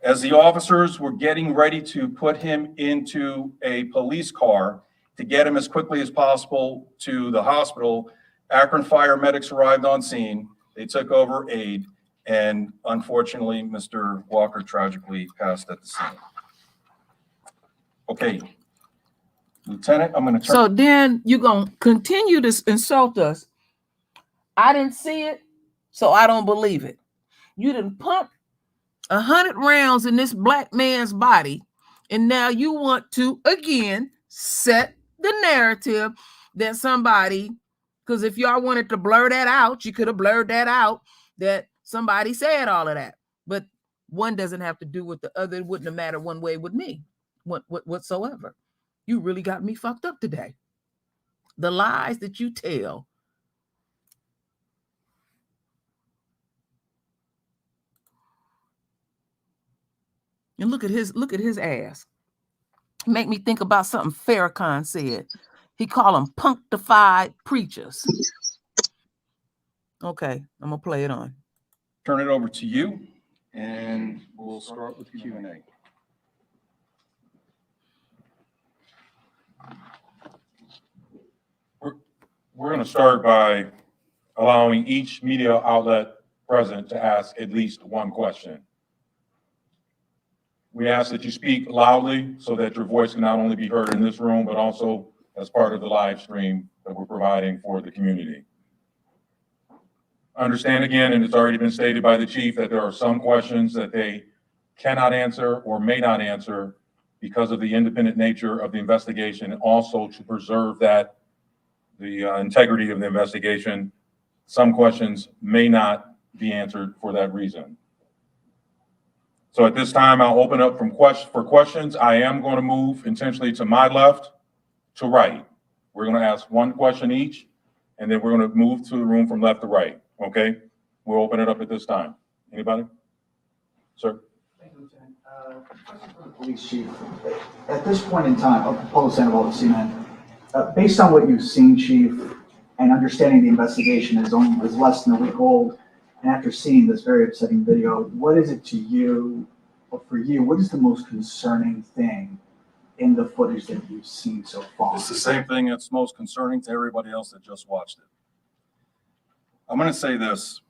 As the officers were getting ready to put him into a police car to get him as quickly as possible to the hospital, Akron fire medics arrived on scene. They took over aid, and unfortunately, Mr. Walker tragically passed at the scene. Okay, Lieutenant, I'm going to turn. So then you're going to continue to insult us. I didn't see it, so I don't believe it. You didn't pump 100 rounds in this black man's body, and now you want to, again, set the narrative that somebody, because if y'all wanted to blur that out, you could have blurred that out, that somebody said all of that. But one doesn't have to do with the other. It wouldn't have mattered one way with me whatsoever. You really got me fucked up today. The lies that you tell. And look at his ass. Make me think about something Farrakhan said. He called them punctified preachers. Okay, I'm gonna play it on. Turn it over to you, and we'll start with Q&A. We're going to start by allowing each media outlet present to ask at least one question. We ask that you speak loudly so that your voice can not only be heard in this room, but also as part of the live stream that we're providing for the community. Understand again, and it's already been stated by the chief, that there are some questions that they cannot answer or may not answer because of the independent nature of the investigation, and also to preserve the integrity of the investigation. Some questions may not be answered for that reason. So at this time, I'll open up for questions. I am going to move intentionally to my left to right. We're going to ask one question each, and then we're going to move to the room from left to right. Okay? We'll open it up at this time. Anybody? Sir? Thank you, Lieutenant. Question for the police chief. At this point in time, Paulo Sandoval with CNN. Based on what you've seen, Chief, and understanding the investigation is less than a week old, and after seeing this very upsetting video, what is it to you, or for you, what is the most concerning thing in the footage that you've seen so far? It's the same thing that's most concerning to everybody else that just watched it. I'm going to say this.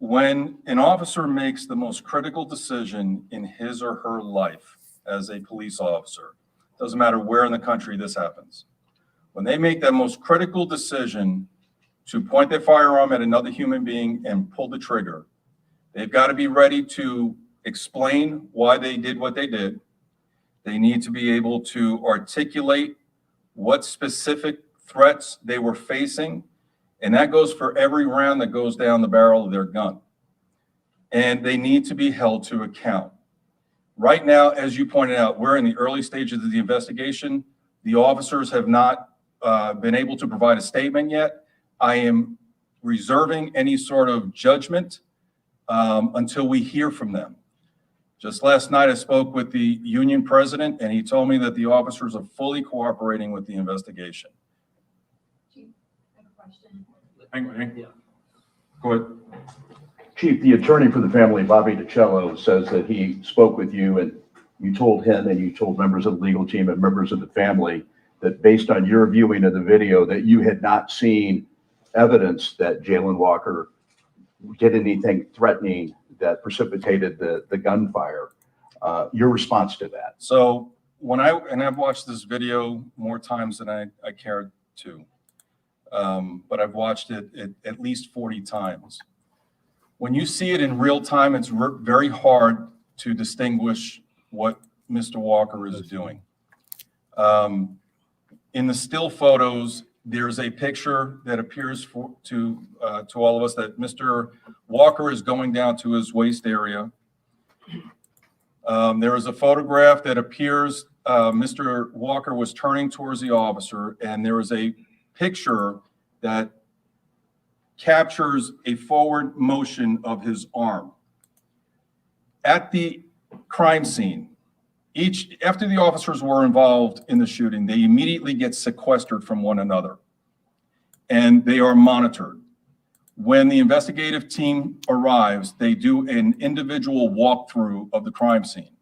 When an officer makes the most critical decision in his or her life as a police officer, doesn't matter where in the country this happens, when they make that most critical decision to point their firearm at another human being and pull the trigger, they've got to be ready to explain why they did what they did. They need to be able to articulate what specific threats they were facing, and that goes for every round that goes down the barrel of their gun. And they need to be held to account. Right now, as you pointed out, we're in the early stages of the investigation. The officers have not been able to provide a statement yet. I am reserving any sort of judgment until we hear from them. Just last night, I spoke with the union president, and he told me that the officers are fully cooperating with the investigation. Chief, I have a question. Hang on. Yeah. Go ahead. Chief, the attorney for the family, Bobby DiCello, says that he spoke with you and you told him and you told members of the legal team and members of the family that based on your viewing of the video that you had not seen evidence that Jayland Walker did anything threatening that precipitated the gunfire. Your response to that? So I've watched this video more times than I cared to, but I've watched it at least 40 times. When you see it in real time, it's very hard to distinguish what Mr. Walker is doing. In the still photos, there's a picture that appears to all of us that Mr. Walker is going down to his waist area. There is a photograph that appears Mr. Walker was turning towards the officer, and there is a picture that captures a forward motion of his arm. At the crime scene, after the officers were involved in the shooting, they immediately get sequestered from one another, and they are monitored. When the investigative team arrives, they do an individual walkthrough of the crime scene.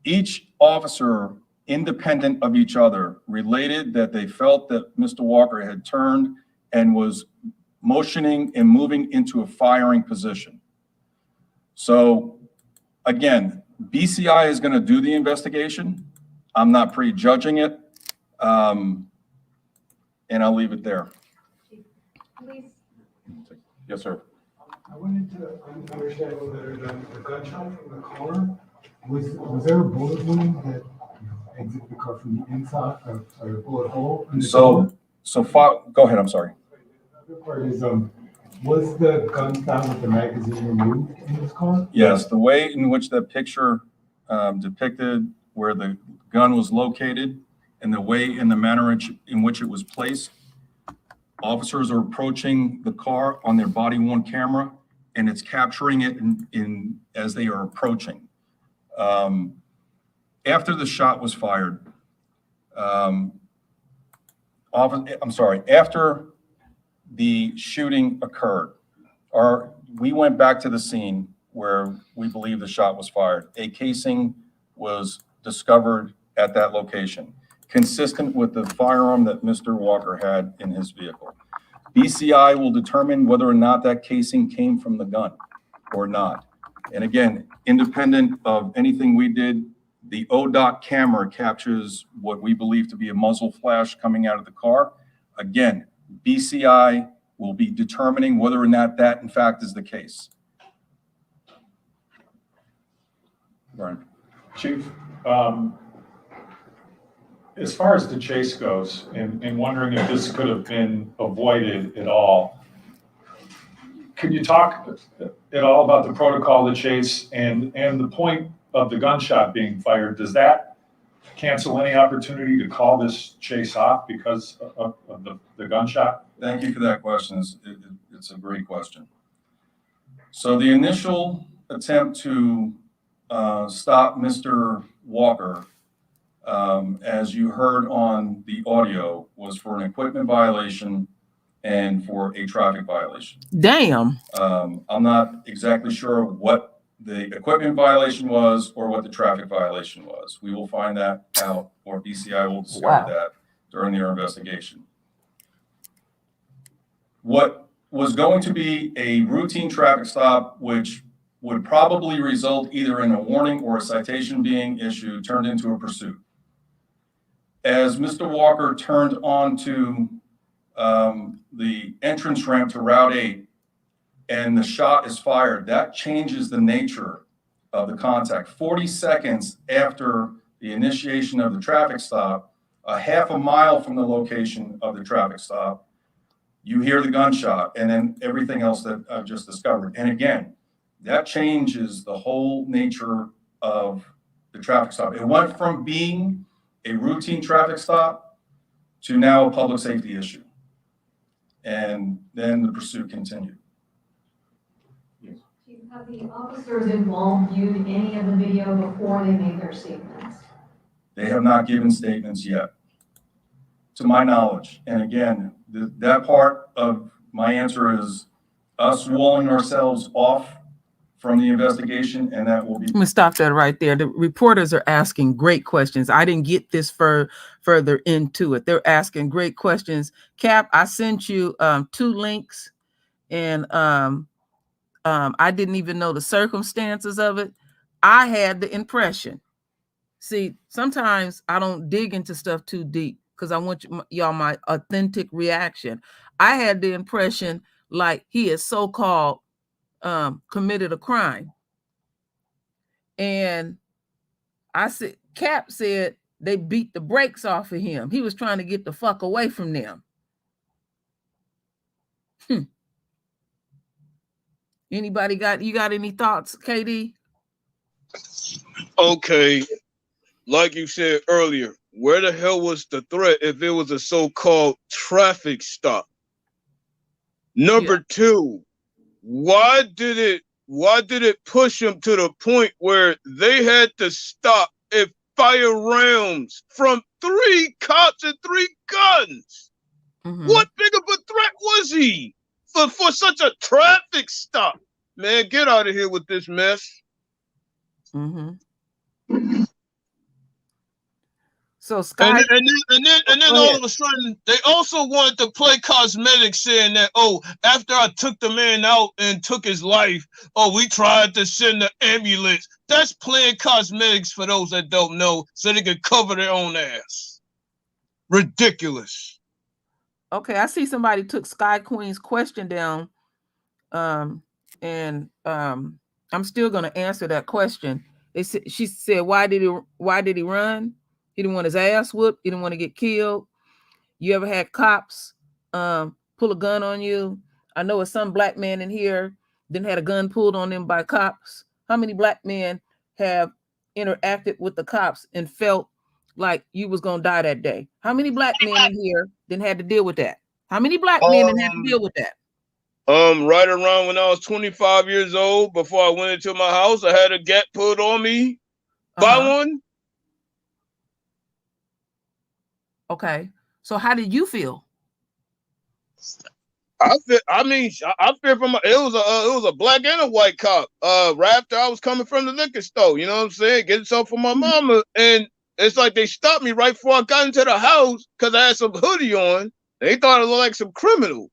Each officer, independent of each other, related that they felt that Mr. Walker had turned and was motioning and moving into a firing position. So again, BCI is going to do the investigation. I'm not prejudging it. And I'll leave it there. Police. Yes, sir. I wanted to understand a little better the gunshot from the car. Was there a bullet wound that exited the car from the inside, or a bullet hole? In the car? Go ahead, I'm sorry. The other part is, was the gun found with the magazine removed in this car? Yes, the way in which the picture depicted where the gun was located and the way and the manner in which it was placed, officers are approaching the car on their body-worn camera, and it's capturing it as they are approaching. After the shot was fired, after the shooting occurred, we went back to the scene where we believe the shot was fired. A casing was discovered at that location, consistent with the firearm that Mr. Walker had in his vehicle. BCI will determine whether or not that casing came from the gun or not. And again, independent of anything we did, the ODOT camera captures what we believe to be a muzzle flash coming out of the car. Again, BCI will be determining whether or not that in fact is the case. Brian. Chief, as far as the chase goes, and wondering if this could have been avoided at all, could you talk at all about the protocol of the chase and the point of the gunshot being fired? Does that cancel any opportunity to call this chase off because of the gunshot? Thank you for that question. It's a great question. So the initial attempt to stop Mr. Walker, as you heard on the audio, was for an equipment violation and for a traffic violation. Damn. I'm not exactly sure what the equipment violation was or what the traffic violation was. We will find that out, or BCI will discover that during their investigation. What was going to be a routine traffic stop, which would probably result either in a warning or a citation being issued, turned into a pursuit. As Mr. Walker turned onto the entrance ramp to Route 8 and the shot is fired, that changes the nature of the contact. 40 seconds after the initiation of the traffic stop, a half a mile from the location of the traffic stop, you hear the gunshot, and then everything else that I've just discovered. And again, that changes the whole nature of the traffic stop. It went from being a routine traffic stop to now a public safety issue. And then the pursuit continued. Have the officers involved viewed any of the video before they made their statements? They have not given statements yet, to my knowledge. And again, that part of my answer is us walling ourselves off from the investigation, and that will be. Let me stop that right there. The reporters are asking great questions. I didn't get this further into it. They're asking great questions. Cap, I sent you 2 links, and I didn't even know the circumstances of it. I had the impression. See, sometimes I don't dig into stuff too deep because I want y'all my authentic reaction. I had the impression like he is so-called committed a crime. And I said, Cap said they beat the brakes off of him. He was trying to get the fuck away from them. Anybody got any thoughts, KD? Okay, like you said earlier, where the hell was the threat if it was a so-called traffic stop? Number 2, why did it push him to the point where they had to stop and fire rounds from 3 cops and 3 guns? What big of a threat was he for such a traffic stop? Man, get out of here with this mess. So Sky, and then all of a sudden they also wanted to play cosmetics, saying that, oh, after I took the man out and took his life, oh, we tried to send the ambulance. That's playing cosmetics for those that don't know, so they can cover their own ass. Ridiculous. Okay, I see somebody took Sky Queen's question down, and I'm still going to answer that question. She said, why did he run? He didn't want his ass whooped. He didn't want to get killed. You ever had cops pull a gun on you? I know it's some black man in here then had a gun pulled on them by cops. How many black men have interacted with the cops and felt like you was gonna die that day? How many black men in here then had to deal with that? How many black men then had to deal with that? Right around when I was 25 years old, before I went into my house, I had a gat pulled on me by one. Okay, so how did you feel? I fear from it was a black and a white cop. Right after I was coming from the liquor store, you know what I'm saying, getting something for my mama, and it's like they stopped me right before I got into the house because I had some hoodie on. They thought I looked like some criminal.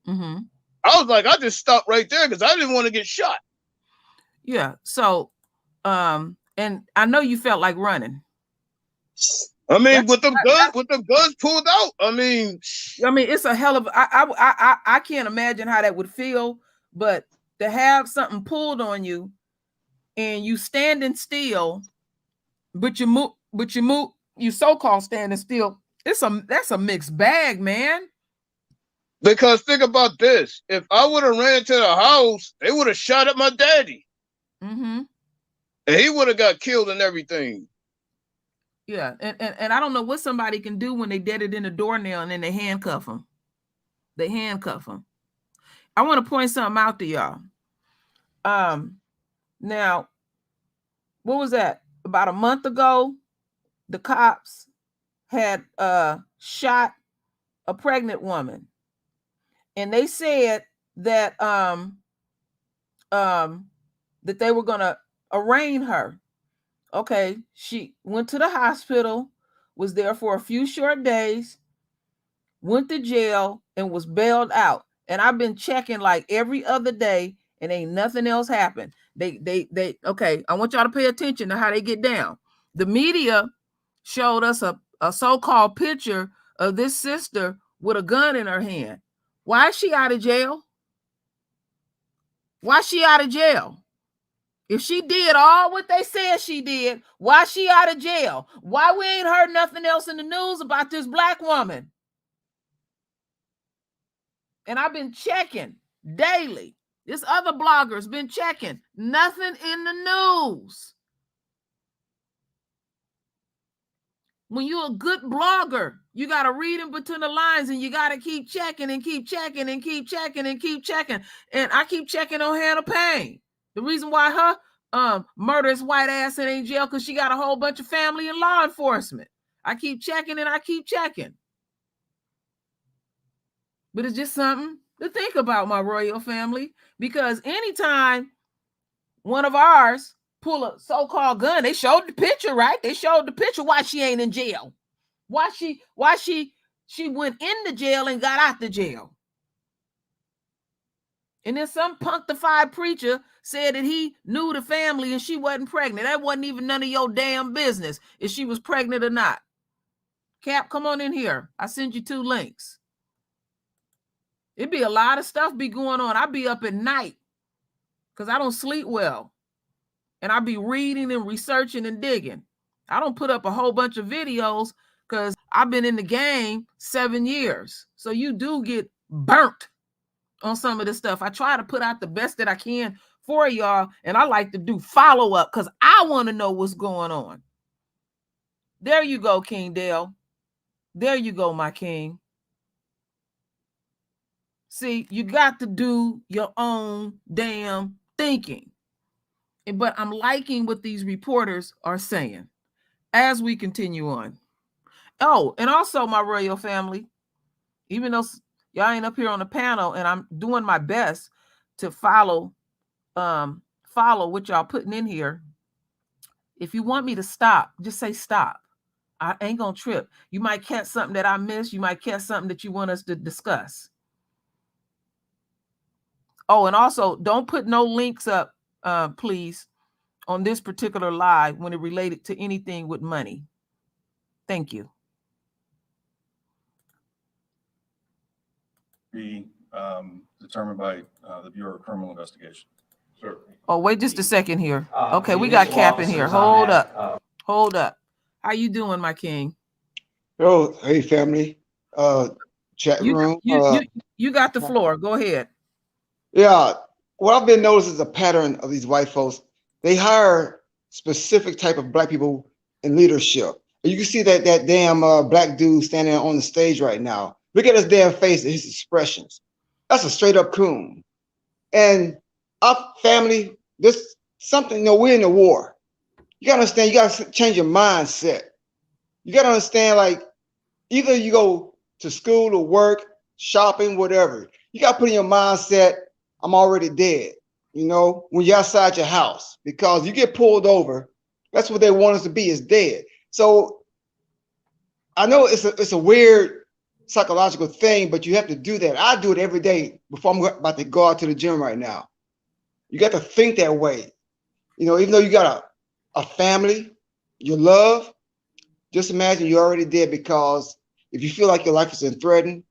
I was like, I just stopped right there because I didn't want to get shot. Yeah. So, and I know you felt like running. I mean, with the guns pulled out. I mean, it's a hell of. I can't imagine how that would feel. But to have something pulled on you, and you standing still, but you so-called standing still. That's a mixed bag, man. Because think about this: if I would have ran to the house, they would have shot at my daddy, and he would have got killed and everything. Yeah, and I don't know what somebody can do when they dead it in the doornail and then they handcuff them. I want to point something out to y'all. Now, what was that? About a month ago, the cops had shot a pregnant woman, and they said that that they were gonna arraign her. Okay, she went to the hospital, was there for a few short days, went to jail, and was bailed out. And I've been checking like every other day, and ain't nothing else happened. They okay, I want y'all to pay attention to how they get down. The media showed us a so-called picture of this sister with a gun in her hand. Why is she out of jail? Why is she out of jail? If she did all what they said she did, why she out of jail? Why we ain't heard nothing else in the news about this black woman? And I've been checking daily. This other blogger's been checking. Nothing in the news. When you're a good blogger, you got to read in between the lines, and you got to keep checking and keep checking and keep checking and keep checking. And I keep checking on Hannah Payne. The reason why her murderous white ass ain't in jail, because she got a whole bunch of family and law enforcement. I keep checking and I keep checking. But it's just something to think about, my royal family, because anytime one of ours pull a so-called gun, they showed the picture, right? They showed the picture why she ain't in jail. Why she went into jail and got out the jail. And then some punctified preacher said that he knew the family and she wasn't pregnant. That wasn't even none of your damn business if she was pregnant or not. Cap, come on in here. I sent you 2 links. It'd be a lot of stuff be going on. I'd be up at night because I don't sleep well. And I'd be reading and researching and digging. I don't put up a whole bunch of videos because I've been in the game 7 years. So you do get burnt on some of this stuff. I try to put out the best that I can for y'all. And I like to do follow-up because I want to know what's going on. There you go, King Dale. There you go, my king. See, you got to do your own damn thinking. But I'm liking what these reporters are saying as we continue on. Oh, and also, my royal family, even though y'all ain't up here on the panel, and I'm doing my best to follow what y'all putting in here. If you want me to stop, just say stop. I ain't gonna trip. You might catch something that I missed. You might catch something that you want us to discuss. Oh, and also, don't put no links up, please, on this particular live when it related to anything with money. Thank you. Be determined by the Bureau of Criminal Investigation. Sir. Oh, wait just a second here. Okay, we got Cap in here. Hold up. Hold up. How you doing, my king? Oh, hey family. Chat room. You got the floor. Go ahead. Yeah, what I've been noticing is a pattern of these white folks. They hire specific type of black people in leadership. You can see that damn black dude standing on the stage right now. Look at his damn face and his expressions. That's a straight up coon. And our family, this something, we're in a war. You gotta understand, you gotta change your mindset. You gotta understand, like, either you go to school or work, shopping, whatever. You gotta put in your mindset, I'm already dead, when you're outside your house, because you get pulled over, that's what they want us to be, is dead. So I know it's a weird psychological thing, but you have to do that. I do it every day before I'm about to go out to the gym right now. You got to think that way. Even though you got a family, you love, just imagine you're already dead, because if you feel like your life is threatened,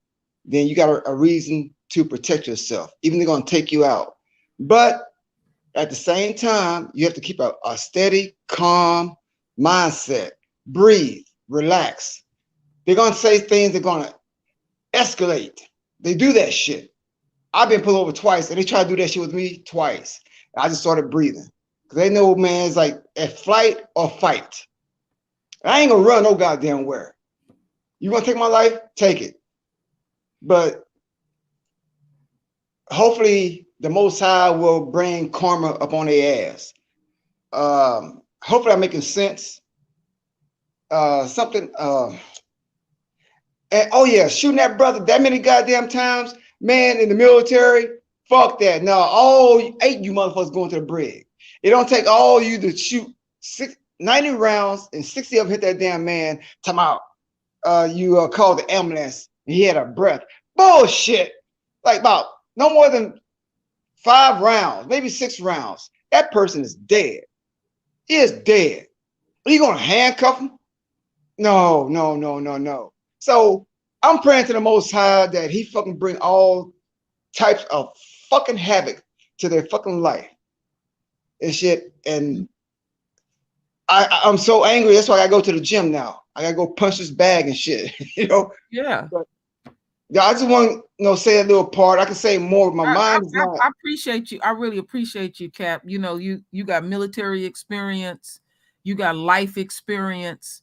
then you got a reason to protect yourself, even they're going to take you out. But at the same time, you have to keep a steady, calm mindset. Breathe, relax. They're going to say things that are going to escalate. They do that shit. I've been pulled over twice, and they tried to do that shit with me twice. I just started breathing, because they know, man, it's like at flight or fight. I ain't gonna run no goddamn where. You want to take my life? Take it. But hopefully the Most High will bring karma up on their ass. Hopefully I'm making sense. And oh yeah, shooting that brother that many goddamn times, man, in the military, fuck that. No, all 8 you motherfuckers going to the brig. It don't take all you to shoot 90 rounds and 60 of them hit that damn man. Time out. You called the ambulance and he had a breath. Bullshit. Like about no more than 5 rounds, maybe 6 rounds. That person is dead. He is dead. Are you gonna handcuff him? No, no, no, no, no. So I'm praying to the Most High that he fucking bring all types of fucking havoc to their fucking life. and shit. And I'm so angry. That's why I go to the gym now. I gotta go punch this bag and shit. You know. Yeah. But yeah, I just want to say a little part. I can say more. My mind is not. I appreciate you. I really appreciate you, Cap. You know, you got military experience, you got life experience,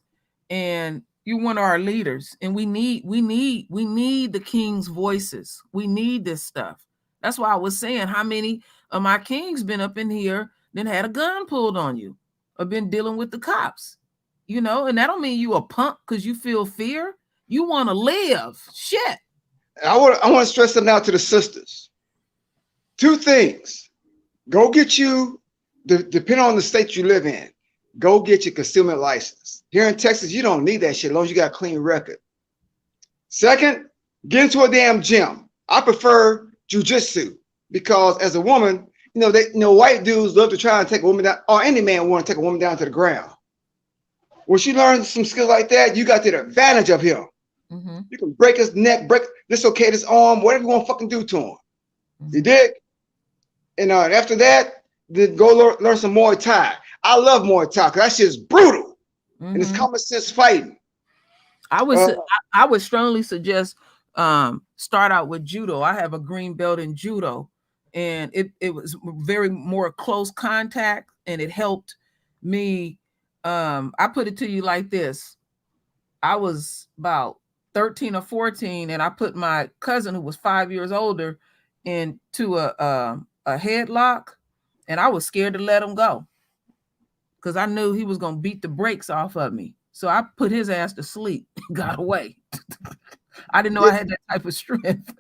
and you're one of our leaders. And we need the king's voices. We need this stuff. That's why I was saying, how many of my kings been up in here, then had a gun pulled on you, or been dealing with the cops, you know? And that don't mean you a punk because you feel fear. You want to live. Shit. I want to stress them out to the sisters. Two things. Go get you, depending on the state you live in, go get your concealment license. Here in Texas, you don't need that shit as long as you got a clean record. Second, get into a damn gym. I prefer jujitsu because as a woman, white dudes love to try and take a woman down, or any man want to take a woman down to the ground. When she learns some skills like that, you got the advantage of him. Mm-hmm. You can break his neck, dislocate his arm, whatever you want to fucking do to him. Mm-hmm. You dig? And after that, then go learn some Muay Thai. I love Muay Thai because that shit is brutal. Mm-hmm. And it's common sense fighting. I would strongly suggest start out with judo. I have a green belt in judo, and it was very more close contact, and it helped me. I put it to you like this. I was about 13 or 14, and I put my cousin, who was 5 years older, into a headlock, and I was scared to let him go because I knew he was going to beat the brakes off of me. So I put his ass to sleep and got away. I didn't know I had that type of strength.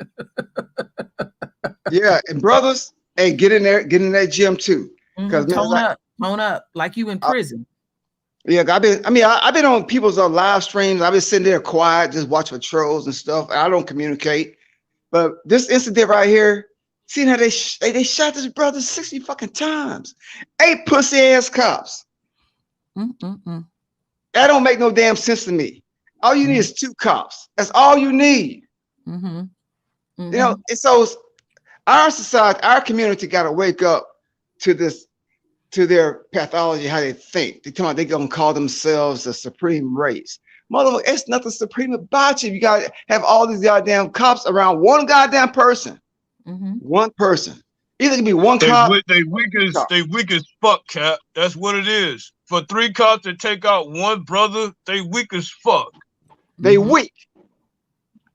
Yeah, and brothers, hey, get in that gym too. Because tone up, like you in prison. Yeah, I've been on people's live streams. I've been sitting there quiet, just watching trolls and stuff. I don't communicate. But this incident right here, seeing how they shot this brother 60 fucking times. 8 pussy ass cops. Mm-mm-mm. That don't make no damn sense to me. All you need is 2 cops. That's all you need. Mm-hmm. Mm-hmm. You know, and so our society, our community got to wake up to this, to their pathology, how they think. They come out, they gonna call themselves the supreme race. Motherfucker, it's nothing supreme about you. You gotta have all these goddamn cops around one goddamn person. Mm-hmm. One person. Either it can be one cop. They weak as fuck, Cap. That's what it is. For 3 cops to take out one brother, they weak as fuck. They weak.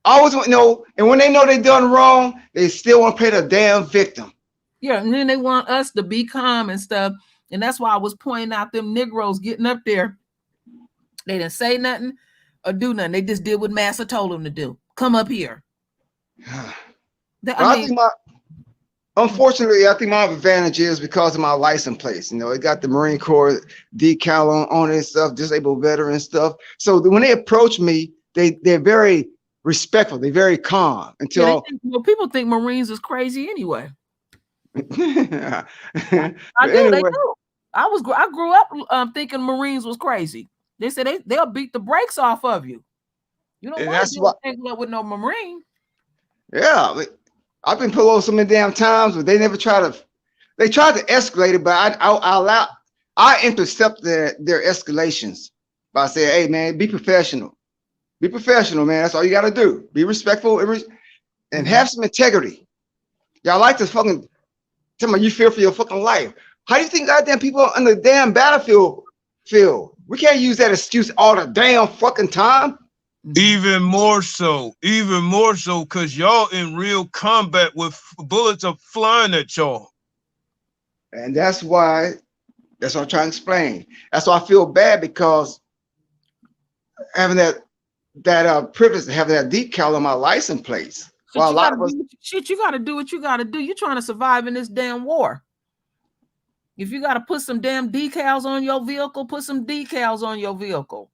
Always want to know, and when they know they done wrong, they still want to play the damn victim. Yeah, and then they want us to be calm and stuff. And that's why I was pointing out them Negroes getting up there. They didn't say nothing or do nothing. They just did what Massa told them to do. Come up here. Unfortunately, I think my advantage is because of my license plate. You know, it got the Marine Corps decal on it and stuff, disabled veteran stuff. So when they approach me, they're very respectful. They're very calm until people think Marines is crazy anyway. I do. Anyway. They do. I grew up thinking Marines was crazy. They said they'll beat the brakes off of you. You don't want to tangle up with no Marine. Yeah, I've been pulled over so many damn times, but they never try to. They tried to escalate it, but I intercept their escalations by saying, "Hey, man, be professional. Be professional, man. That's all you got to do. Be respectful and have some integrity. Y'all like to fucking tell me you fear for your fucking life. How do you think goddamn people on the damn battlefield feel? We can't use that excuse all the damn fucking time." Even more so, because y'all in real combat with bullets are flying at y'all. And that's what I'm trying to explain. That's why I feel bad, because having that privilege of having that decal on my license plates. Well, you gotta do what you gotta do. You're trying to survive in this damn war. If you gotta put some damn decals on your vehicle, put some decals on your vehicle.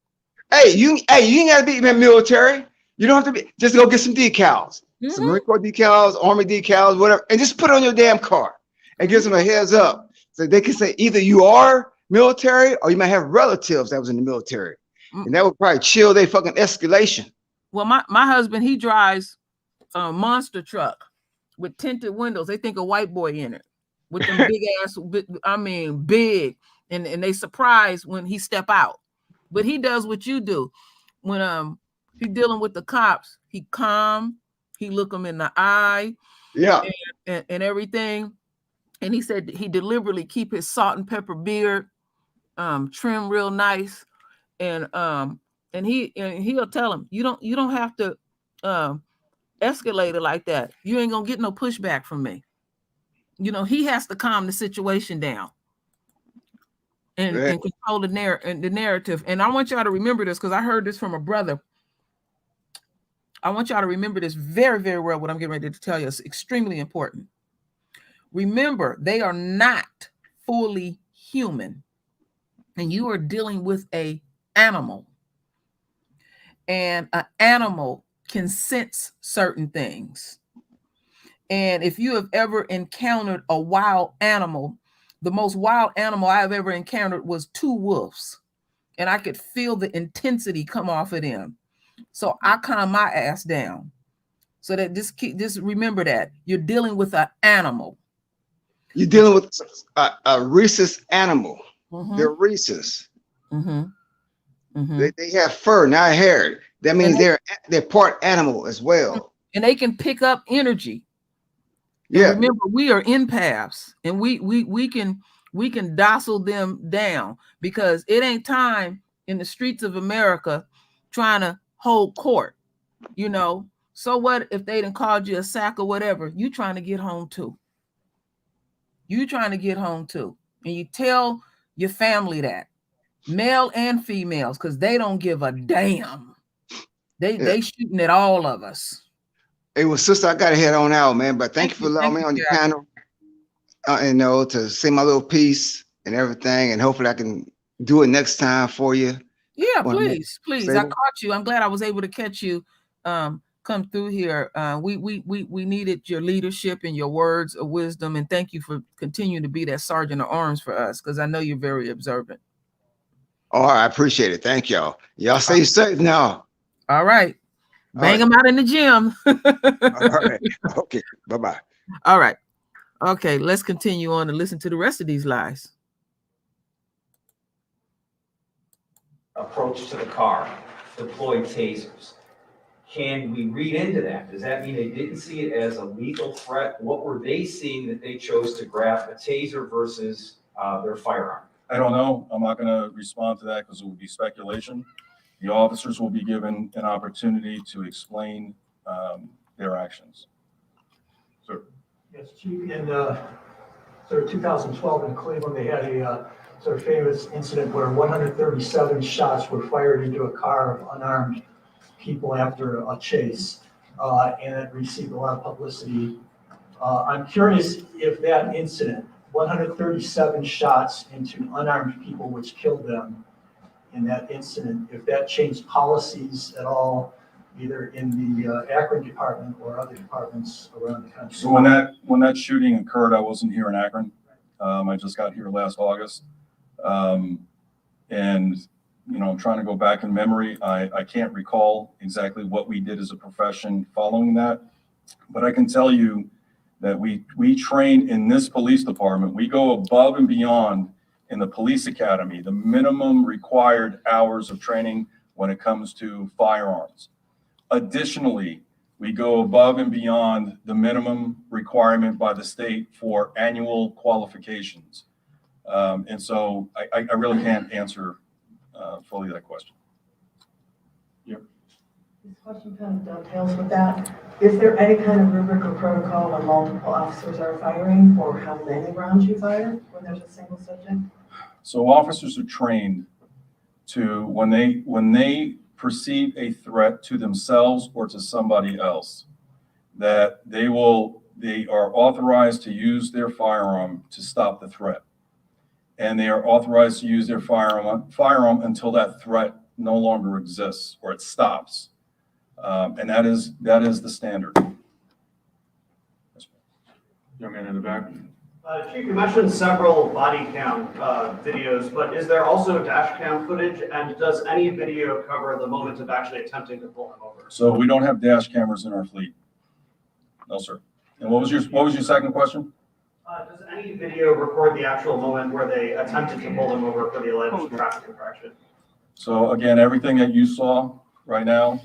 Hey, you ain't gotta be in the military. You don't have to be. Just go get some decals, some Marine Corps decals, Army decals, whatever, and just put it on your damn car and give them a heads up, so they can say either you are military or you might have relatives that was in the military, and that would probably chill their fucking escalation. Well, my husband, he drives a monster truck with tinted windows. They think a white boy in it with them big ass, I mean, big, and they surprised when he step out. But he does what you do. When he dealing with the cops, he calm, he look them in the eye, Yeah. and everything. And he said he deliberately keep his salt and pepper beard trim real nice, and he'll tell him, you don't have to escalate it like that. You ain't gonna get no pushback from me. You know, he has to calm the situation down and control the narrative. And I want y'all to remember this, because I heard this from a brother. I want y'all to remember this very, very well. What I'm getting ready to tell you is extremely important. Remember, they are not fully human, and you are dealing with an animal, and an animal can sense certain things. And if you have ever encountered a wild animal, the most wild animal I've ever encountered was 2 wolves, and I could feel the intensity come off of them. So I calm my ass down. So that just remember that you're dealing with an animal. You're dealing with a rhesus animal. They're rhesus. They have fur, not hair. That means they're part animal as well. And they can pick up energy. Yeah. And remember, we are empaths, and we can docile them down, because it ain't time in the streets of America trying to hold court. You know, so what if they done called you a sack or whatever? You trying to get home too. You trying to get home too. And you tell your family that, male and females, because they don't give a damn. They shooting at all of us. Hey, well, sister, I gotta head on out, man. But thank you for allowing me on your panel, you know, to say my little piece and everything. And hopefully I can do it next time for you. Yeah, please. I caught you. I'm glad I was able to catch you. Come through here. We needed your leadership and your words of wisdom, and thank you for continuing to be that sergeant of arms for us, because I know you're very observant. Oh, I appreciate it. Thank y'all. Y'all stay safe now. All right. Bang them out in the gym. All right. Okay. Bye-bye. All right. Okay, let's continue on and listen to the rest of these lies. Approach to the car, deployed tasers. Can we read into that? Does that mean they didn't see it as a lethal threat? What were they seeing that they chose to grab a taser versus their firearm? I don't know. I'm not going to respond to that because it would be speculation. The officers will be given an opportunity to explain their actions. Sir. Yes, Chief. In sort of 2012 in Cleveland, they had a sort of famous incident where 137 shots were fired into a car of unarmed people after a chase, and it received a lot of publicity. I'm curious if that incident, 137 shots into unarmed people, which killed them in that incident, if that changed policies at all, either in the Akron department or other departments around the country. So when that shooting occurred, I wasn't here in Akron. I just got here last August. And you know, I'm trying to go back in memory. I can't recall exactly what we did as a profession following that, but I can tell you that we train in this police department. We go above and beyond in the police academy, the minimum required hours of training when it comes to firearms. Additionally, we go above and beyond the minimum requirement by the state for annual qualifications. And so I really can't answer fully that question. This question kind of dovetails with that. Is there any kind of rubric or protocol when multiple officers are firing, or how many rounds you fire when there's a single subject? So officers are trained to, when they perceive a threat to themselves or to somebody else, that they are authorized to use their firearm to stop the threat. And they are authorized to use their firearm until that threat no longer exists or it stops. And that is the standard. Young man in the back. Chief, you mentioned several body cam videos, but is there also dash cam footage? And does any video cover the moment of actually attempting to pull him over? So we don't have dash cameras in our fleet. No, sir. And what was your second question? Does any video record the actual moment where they attempted to pull him over for the alleged traffic infraction? So again, everything that you saw right now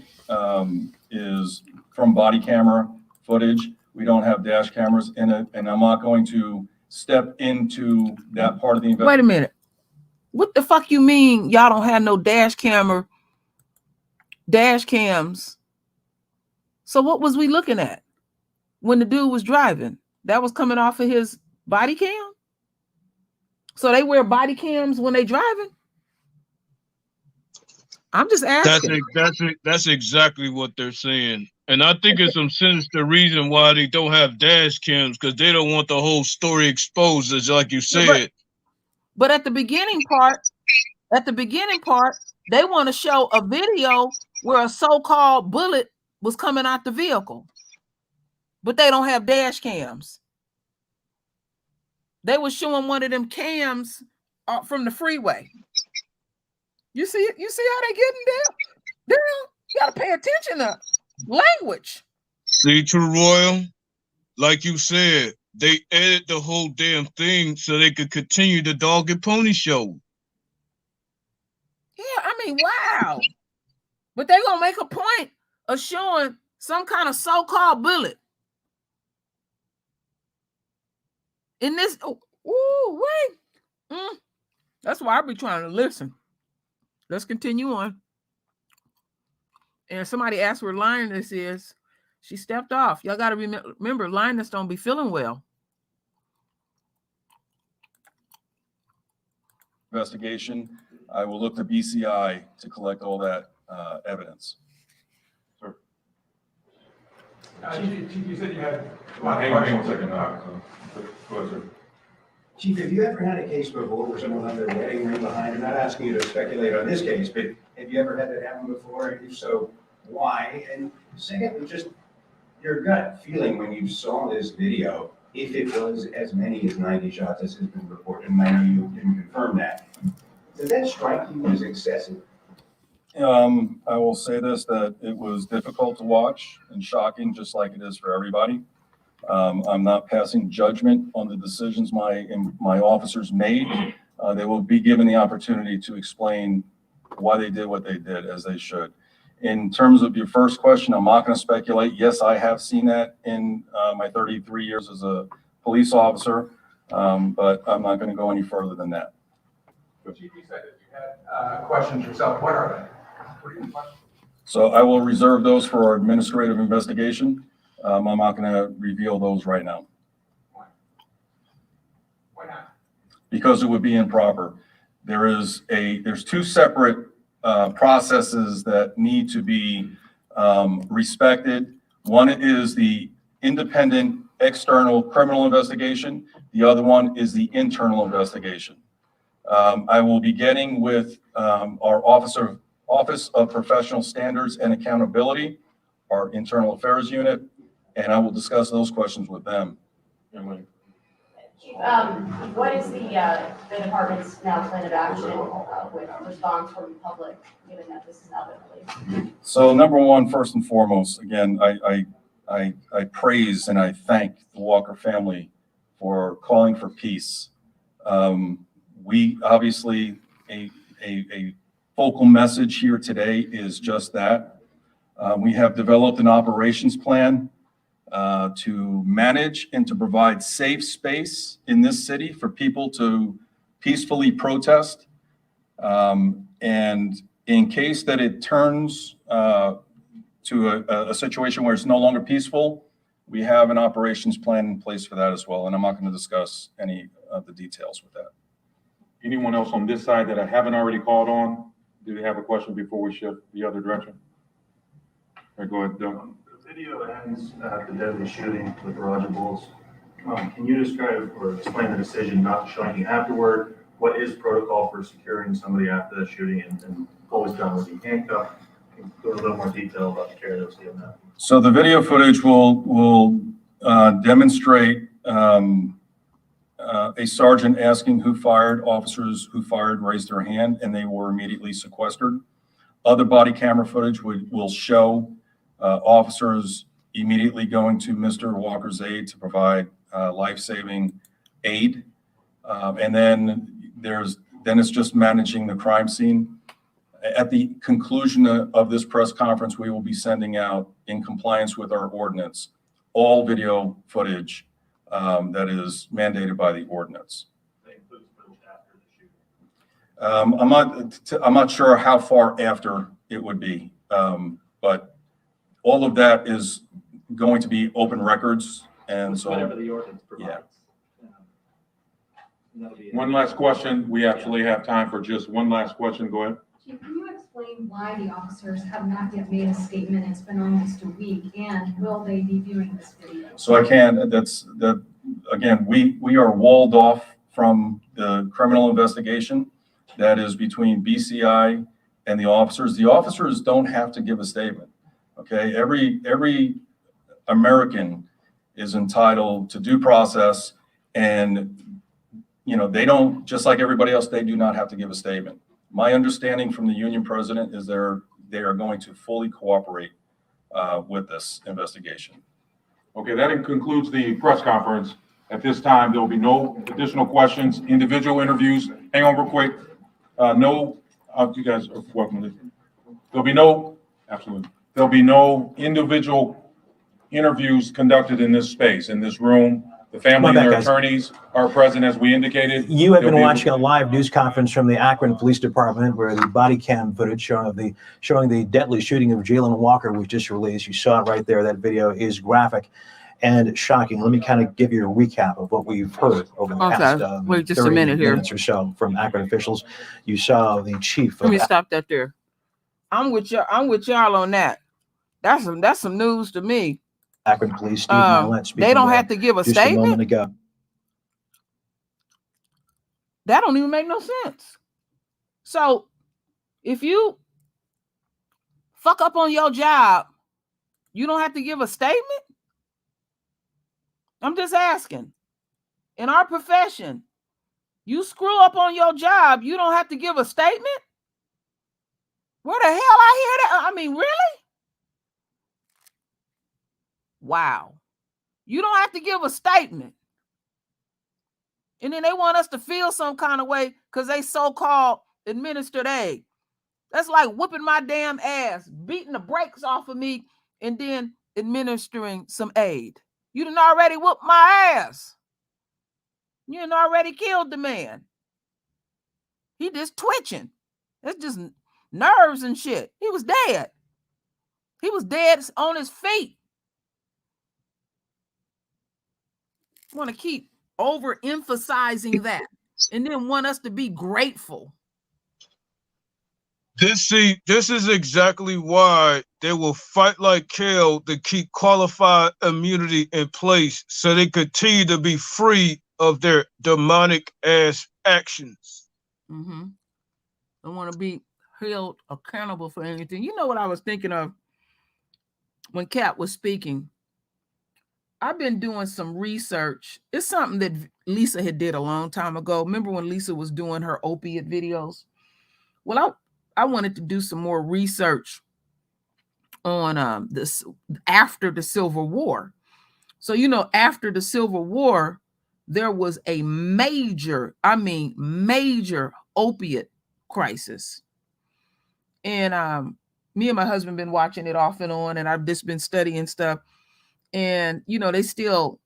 is from body camera footage. We don't have dash cameras in it, and I'm not going to step into that part of the investigation. Wait a minute. What the fuck you mean y'all don't have no dash cams? So what was we looking at when the dude was driving? That was coming off of his body cam? So they wear body cams when they driving? I'm just asking. That's exactly what they're saying. And I think it's some sinister reason why they don't have dash cams, because they don't want the whole story exposed, as like you said. But at the beginning part, they want to show a video where a so-called bullet was coming out the vehicle. But they don't have dash cams. They were showing one of them cams from the freeway. You see it? You see how they getting down? You gotta pay attention to language. See, True Royal, like you said, they edited the whole damn thing so they could continue the dog and pony show. Yeah, I mean, wow. But they gonna make a point of showing some kind of so-called bullet in this. That's why I be trying to listen. Let's continue on. And somebody asked where Lioness is. She stepped off. Y'all got to remember, Lioness don't be feeling well. Investigation. I will look to BCI to collect all that evidence. Sir. Chief, you said you had. Hang on 1 second. Go ahead, sir. Chief, have you ever had a case before where someone had their wedding ring behind? I'm not asking you to speculate on this case, but have you ever had that happen before? And if so, why? And second, just your gut feeling when you saw this video, if it was as many as 90 shots as has been reported, and I know you didn't confirm that, did that strike you as excessive? I will say this, that it was difficult to watch and shocking, just like it is for everybody. I'm not passing judgment on the decisions my officers made. They will be given the opportunity to explain why they did what they did, as they should. In terms of your first question, I'm not going to speculate. Yes, I have seen that in my 33 years as a police officer, but I'm not going to go any further than that. Chief, you said that you had questions yourself. What are they? So I will reserve those for our administrative investigation. I'm not going to reveal those right now. Why not? Because it would be improper. There's two separate processes that need to be respected. One is the independent external criminal investigation. The other one is the internal investigation. I will be getting with our Office of Professional Standards and Accountability, our internal affairs unit, and I will discuss those questions with them. Chief, what is the department's now plan of action with response from the public, given that this is now been released? So number one, first and foremost, again, I praise and I thank the Walker family for calling for peace. We obviously, a focal message here today is just that. We have developed an operations plan to manage and to provide safe space in this city for people to peacefully protest. And in case that it turns to a situation where it's no longer peaceful, we have an operations plan in place for that as well. And I'm not going to discuss any of the details with that. Anyone else on this side that I haven't already called on? Do they have a question before we shift the other direction? All right, go ahead, Doug. The video ends at the deadly shooting with Roger Bulls. Can you describe or explain the decision not to show anything afterward? What is protocol for securing somebody after the shooting, and what was done? Was he handcuffed? Can you go into a little more detail about the care that was given that? So the video footage will demonstrate a sergeant asking who fired. Officers who fired raised their hand and they were immediately sequestered. Other body camera footage will show officers immediately going to Mr. Walker's aid to provide life-saving aid. And then it's just managing the crime scene. At the conclusion of this press conference, we will be sending out, in compliance with our ordinance, all video footage that is mandated by the ordinance. That includes footage after the shooting. I'm not sure how far after it would be, but all of that is going to be open records, and so Whatever the ordinance provides. One last question. We actually have time for just one last question. Go ahead. Chief, can you explain why the officers have not yet made a statement? It's been almost a week, and will they be viewing this video? So I can. Again, we are walled off from the criminal investigation that is between BCI and the officers. The officers don't have to give a statement. Okay, every American is entitled to due process, and they don't, just like everybody else, they do not have to give a statement. My understanding from the union president is they are going to fully cooperate with this investigation. Okay, that concludes the press conference. At this time, there will be no additional questions, individual interviews. Hang on real quick. You guys are welcome. There'll be no individual interviews conducted in this space, in this room. The family and their attorneys are present, as we indicated. You have been watching a live news conference from the Akron Police Department, where the body cam footage showing the deadly shooting of Jayland Walker was just released. You saw it right there. That video is graphic and shocking. Let me kind of give you a recap of what we've heard over the past wait just 30 a minute here. minutes or so from Akron officials. You saw the chief. Let me stop that there. I'm with y'all on that. That's some news to me. Akron Police, Steve Mallett, they don't have to give a just statement. A moment ago. That don't even make no sense. So if you fuck up on your job, you don't have to give a statement? I'm just asking. In our profession, you screw up on your job, you don't have to give a statement? Where the hell I hear that? I mean, really? Wow. You don't have to give a statement. And then they want us to feel some kind of way because they so-called administered aid. That's like whipping my damn ass, beating the brakes off of me, and then administering some aid. You done already whooped my ass. You done already killed the man. He just twitching. It's just nerves and shit. He was dead. He was dead on his feet. Want to keep overemphasizing that and then want us to be grateful. This is exactly why they will fight like hell to keep qualified immunity in place so they continue to be free of their demonic ass actions. Don't want to be held accountable for anything. You know what I was thinking of when Kat was speaking? I've been doing some research. It's something that Lisa had did a long time ago. Remember when Lisa was doing her opiate videos? Well, I wanted to do some more research on this after the Civil War. So, after the Civil War, there was a major opiate crisis. And me and my husband been watching it off and on, and I've just been studying stuff. And, they still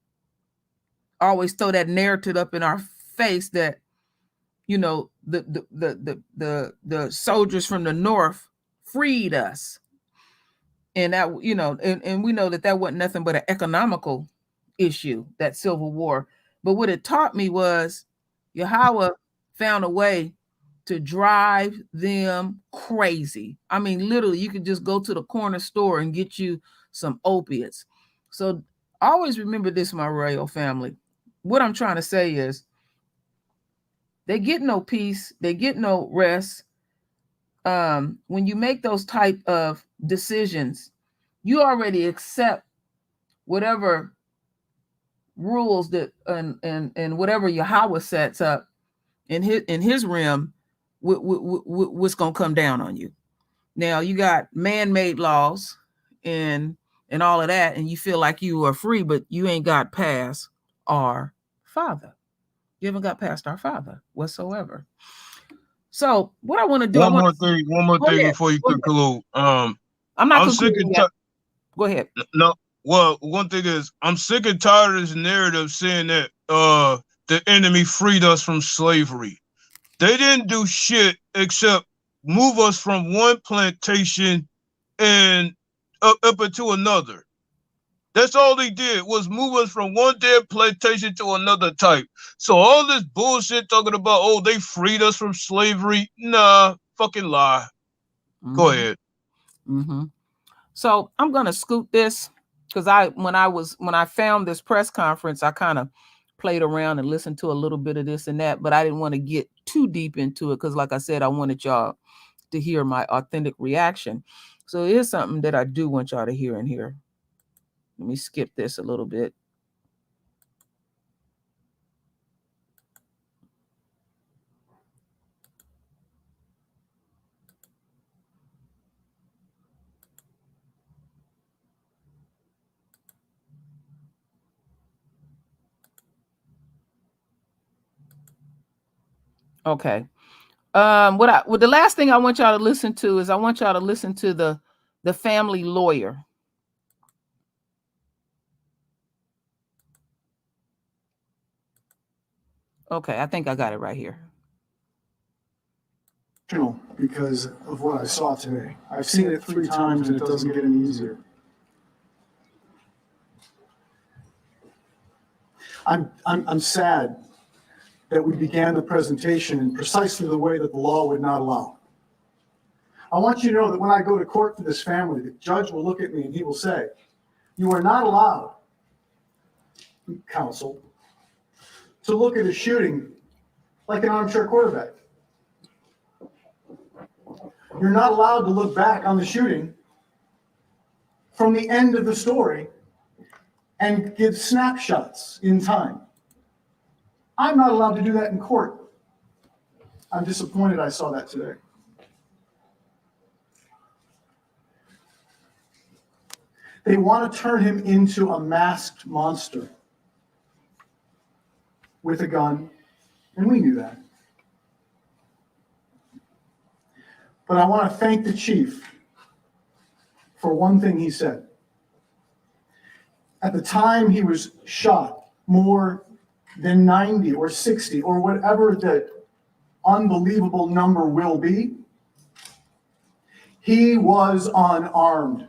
always throw that narrative up in our face that, the soldiers from the North freed us. And that, and we know that wasn't nothing but an economical issue, that Civil War. But what it taught me was Yahweh found a way to drive them crazy. I mean, literally, you could just go to the corner store and get you some opiates. So always remember this, my royal family. What I'm trying to say is they get no peace. They get no rest. When you make those type of decisions, you already accept whatever rules that and whatever Yahweh sets up in his realm, what's going to come down on you. Now you got man-made laws and all of that, and you feel like you are free, but you ain't got past our Father. You haven't got past our Father whatsoever. So what I want to do, One more thing before you Go ahead. conclude. I'm not I'm sick concluding and yet. Go ahead. no. Well, one thing is, I'm sick and tired of this narrative saying that the enemy freed us from slavery. They didn't do shit except move us from one plantation and up into another. That's all they did was move us from one damn plantation to another type. So all this bullshit talking about, oh, they freed us from slavery. Nah, fucking lie. Go ahead. Mm-hmm. So I'm gonna scoot this because when I found this press conference, I kind of played around and listened to a little bit of this and that, but I didn't want to get too deep into it because, like I said, I wanted y'all to hear my authentic reaction. So here's something that I do want y'all to hear in here. Let me skip this a little bit. Okay. The last thing I want y'all to listen to is I want y'all to listen to the family lawyer. Okay, I think I got it right here. Because of what I saw today. I've seen it 3 times and it doesn't get any easier. I'm sad that we began the presentation in precisely the way that the law would not allow. I want you to know that when I go to court for this family, the judge will look at me and he will say, you are not allowed, counsel, to look at a shooting like an armchair quarterback. You're not allowed to look back on the shooting from the end of the story and give snapshots in time. I'm not allowed to do that in court. I'm disappointed I saw that today. They want to turn him into a masked monster with a gun, and we knew that. But I want to thank the chief for one thing he said. At the time he was shot, more than 90 or 60 or whatever the unbelievable number will be, he was unarmed.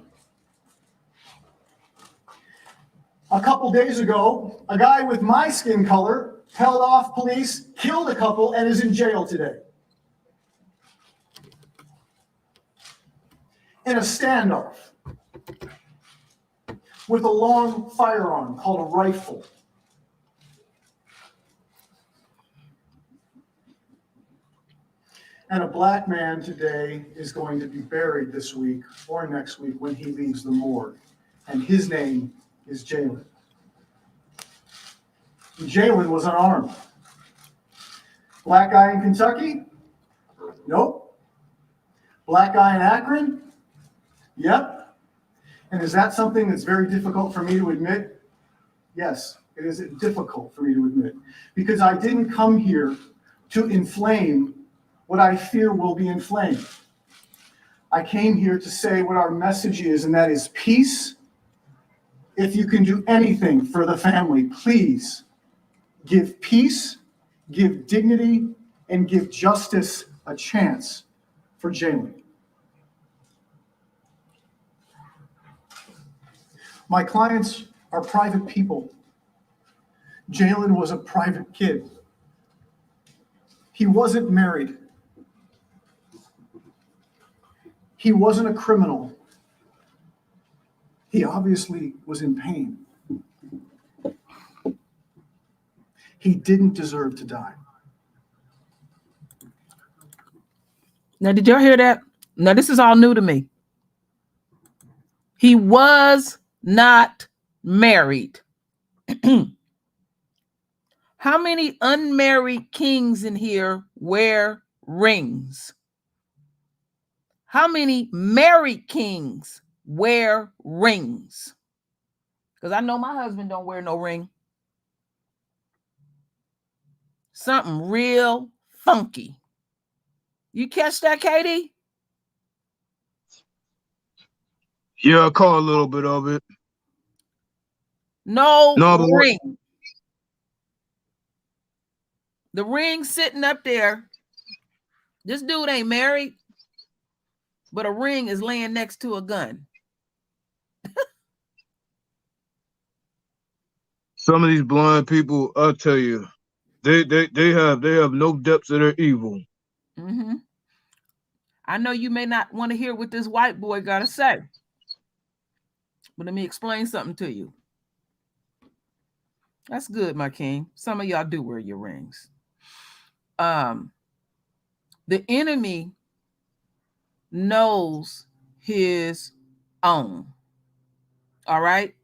A couple days ago, a guy with my skin color held off police, killed a couple, and is in jail today. In a standoff with a long firearm called a rifle. And a black man today is going to be buried this week or next week when he leaves the morgue. And his name is Jayland. Jayland was unarmed. Black guy in Kentucky? Nope. Black guy in Akron? Yep. And is that something that's very difficult for me to admit? Yes, it is difficult for me to admit. Because I didn't come here to inflame what I fear will be inflamed. I came here to say what our message is, and that is peace. If you can do anything for the family, please give peace, give dignity, and give justice a chance for Jayland. My clients are private people. Jayland was a private kid. He wasn't married. He wasn't a criminal. He obviously was in pain. He didn't deserve to die. Now, did y'all hear that? Now, this is all new to me. He was not married. How many unmarried kings in here wear rings? How many married kings wear rings? Because I know my husband don't wear no ring. something real funky. You catch that, Katie? Yeah, I caught a little bit of it. No, No, but ring. The ring sitting up there. This dude ain't married, but a ring is laying next to a gun. some of these blind people, I'll tell you, they have no depths of their evil. Mm-hmm. I know you may not want to hear what this white boy got to say, but let me explain something to you. That's good, my king. Some of y'all do wear your rings. The enemy knows his own. All right?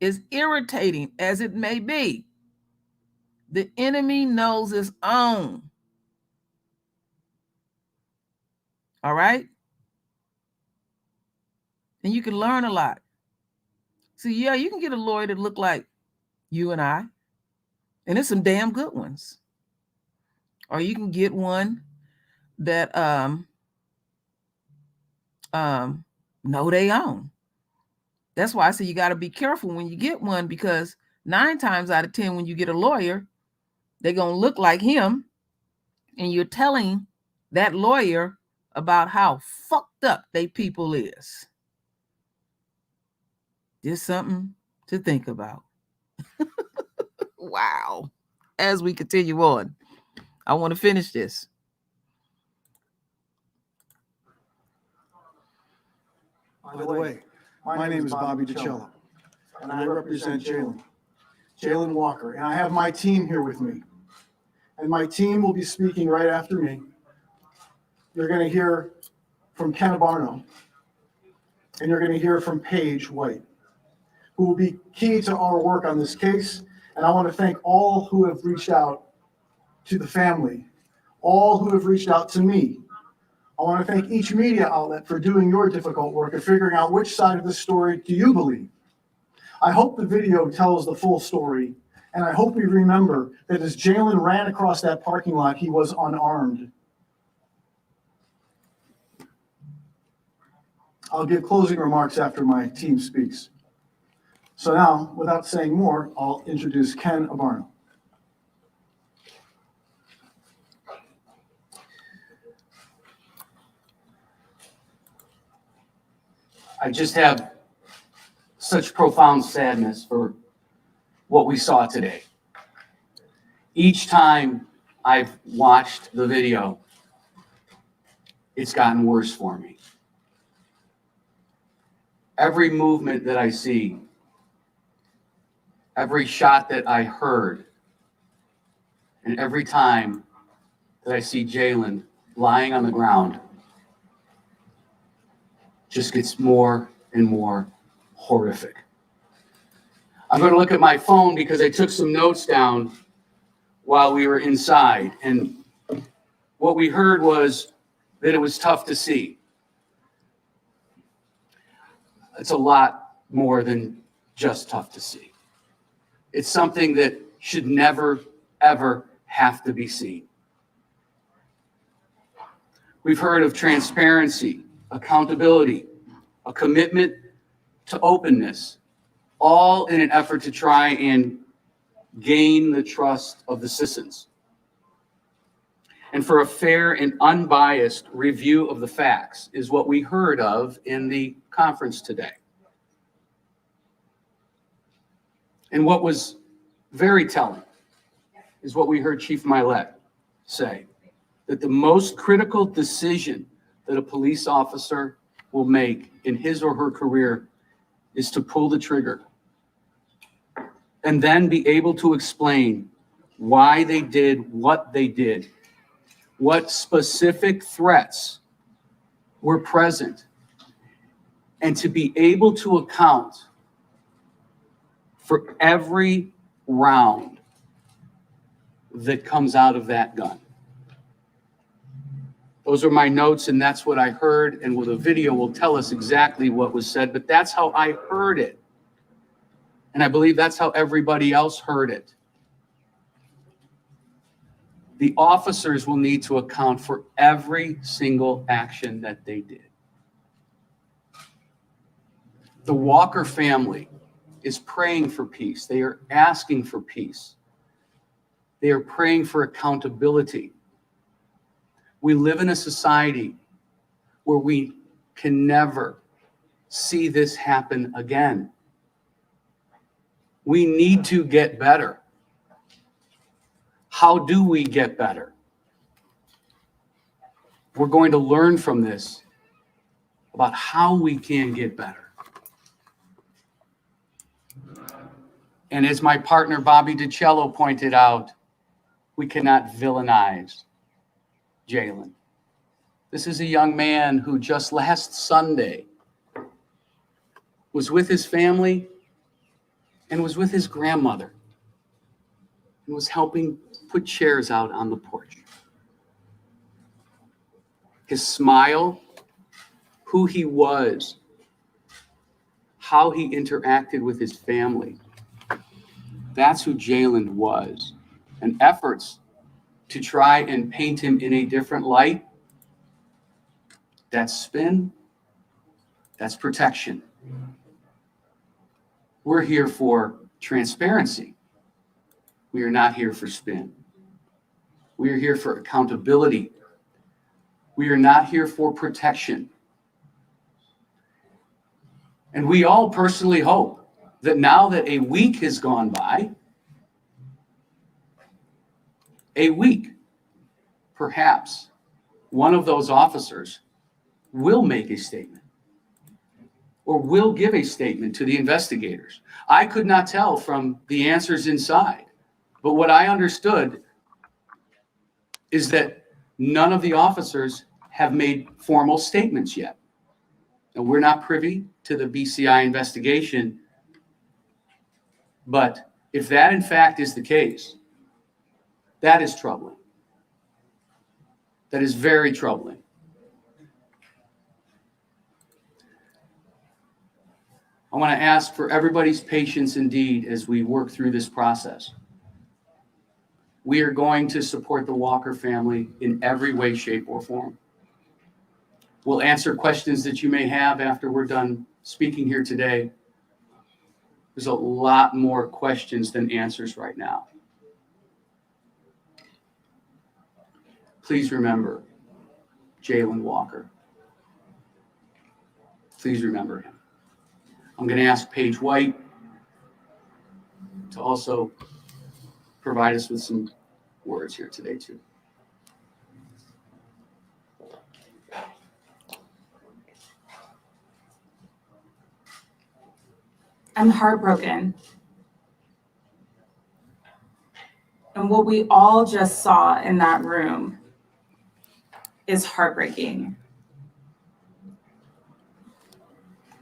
As irritating as it may be, the enemy knows his own. All right? And you can learn a lot. So, yeah, you can get a lawyer that look like you and I, and there's some damn good ones. Or you can get one that know they own. That's why I say you got to be careful when you get one, because 9 times out of 10, when you get a lawyer, they're going to look like him, and you're telling that lawyer about how fucked up they people is. Just something to think about. Wow. As we continue on, I want to finish this. By the way, my name is Bobby DiCello, and I represent Jayland Walker, and I have my team here with me. And my team will be speaking right after me. You're going to hear from Ken Abarno, and you're going to hear from Paige White, who will be key to our work on this case. And I want to thank all who have reached out to the family, all who have reached out to me. I want to thank each media outlet for doing your difficult work of figuring out which side of the story do you believe. I hope the video tells the full story, and I hope we remember that as Jayland ran across that parking lot, he was unarmed. I'll give closing remarks after my team speaks. So now, without saying more, I'll introduce Ken Abarno. I just have such profound sadness for what we saw today. Each time I've watched the video, it's gotten worse for me. Every movement that I see, every shot that I heard, and every time that I see Jayland lying on the ground, just gets more and more horrific. I'm going to look at my phone because I took some notes down while we were inside. And what we heard was that it was tough to see. It's a lot more than just tough to see. It's something that should never, ever have to be seen. We've heard of transparency, accountability, a commitment to openness, all in an effort to try and gain the trust of the citizens, and for a fair and unbiased review of the facts is what we heard of in the conference today. And what was very telling is what we heard Chief Milet say, that the most critical decision that a police officer will make in his or her career is to pull the trigger and then be able to explain why they did what they did, what specific threats were present, and to be able to account for every round that comes out of that gun. Those are my notes, and that's what I heard, and the video will tell us exactly what was said, but that's how I heard it. And I believe that's how everybody else heard it. the officers will need to account for every single action that they did. The Walker family is praying for peace. They are asking for peace. They are praying for accountability. We live in a society where we can never see this happen again. We need to get better. How do we get better? We're going to learn from this about how we can get better. And as my partner Bobby DiCello pointed out, we cannot villainize Jayland. This is a young man who just last Sunday was with his family and was with his grandmother and was helping put chairs out on the porch. His smile, who he was, how he interacted with his family. That's who Jayland was. And efforts to try and paint him in a different light, that's spin, that's protection. We're here for transparency. We are not here for spin. We are here for accountability. We are not here for protection. And we all personally hope that now that a week has gone by, perhaps one of those officers will make a statement or will give a statement to the investigators. I could not tell from the answers inside, but what I understood is that none of the officers have made formal statements yet. And we're not privy to the BCI investigation, but if that in fact is the case, that is troubling. That is very troubling. I want to ask for everybody's patience indeed as we work through this process. We are going to support the Walker family in every way, shape, or form. We'll answer questions that you may have after we're done speaking here today. There's a lot more questions than answers right now. Please remember Jayland Walker. Please remember him. I'm going to ask Paige White to also provide us with some words here today, too. I'm heartbroken. And what we all just saw in that room is heartbreaking.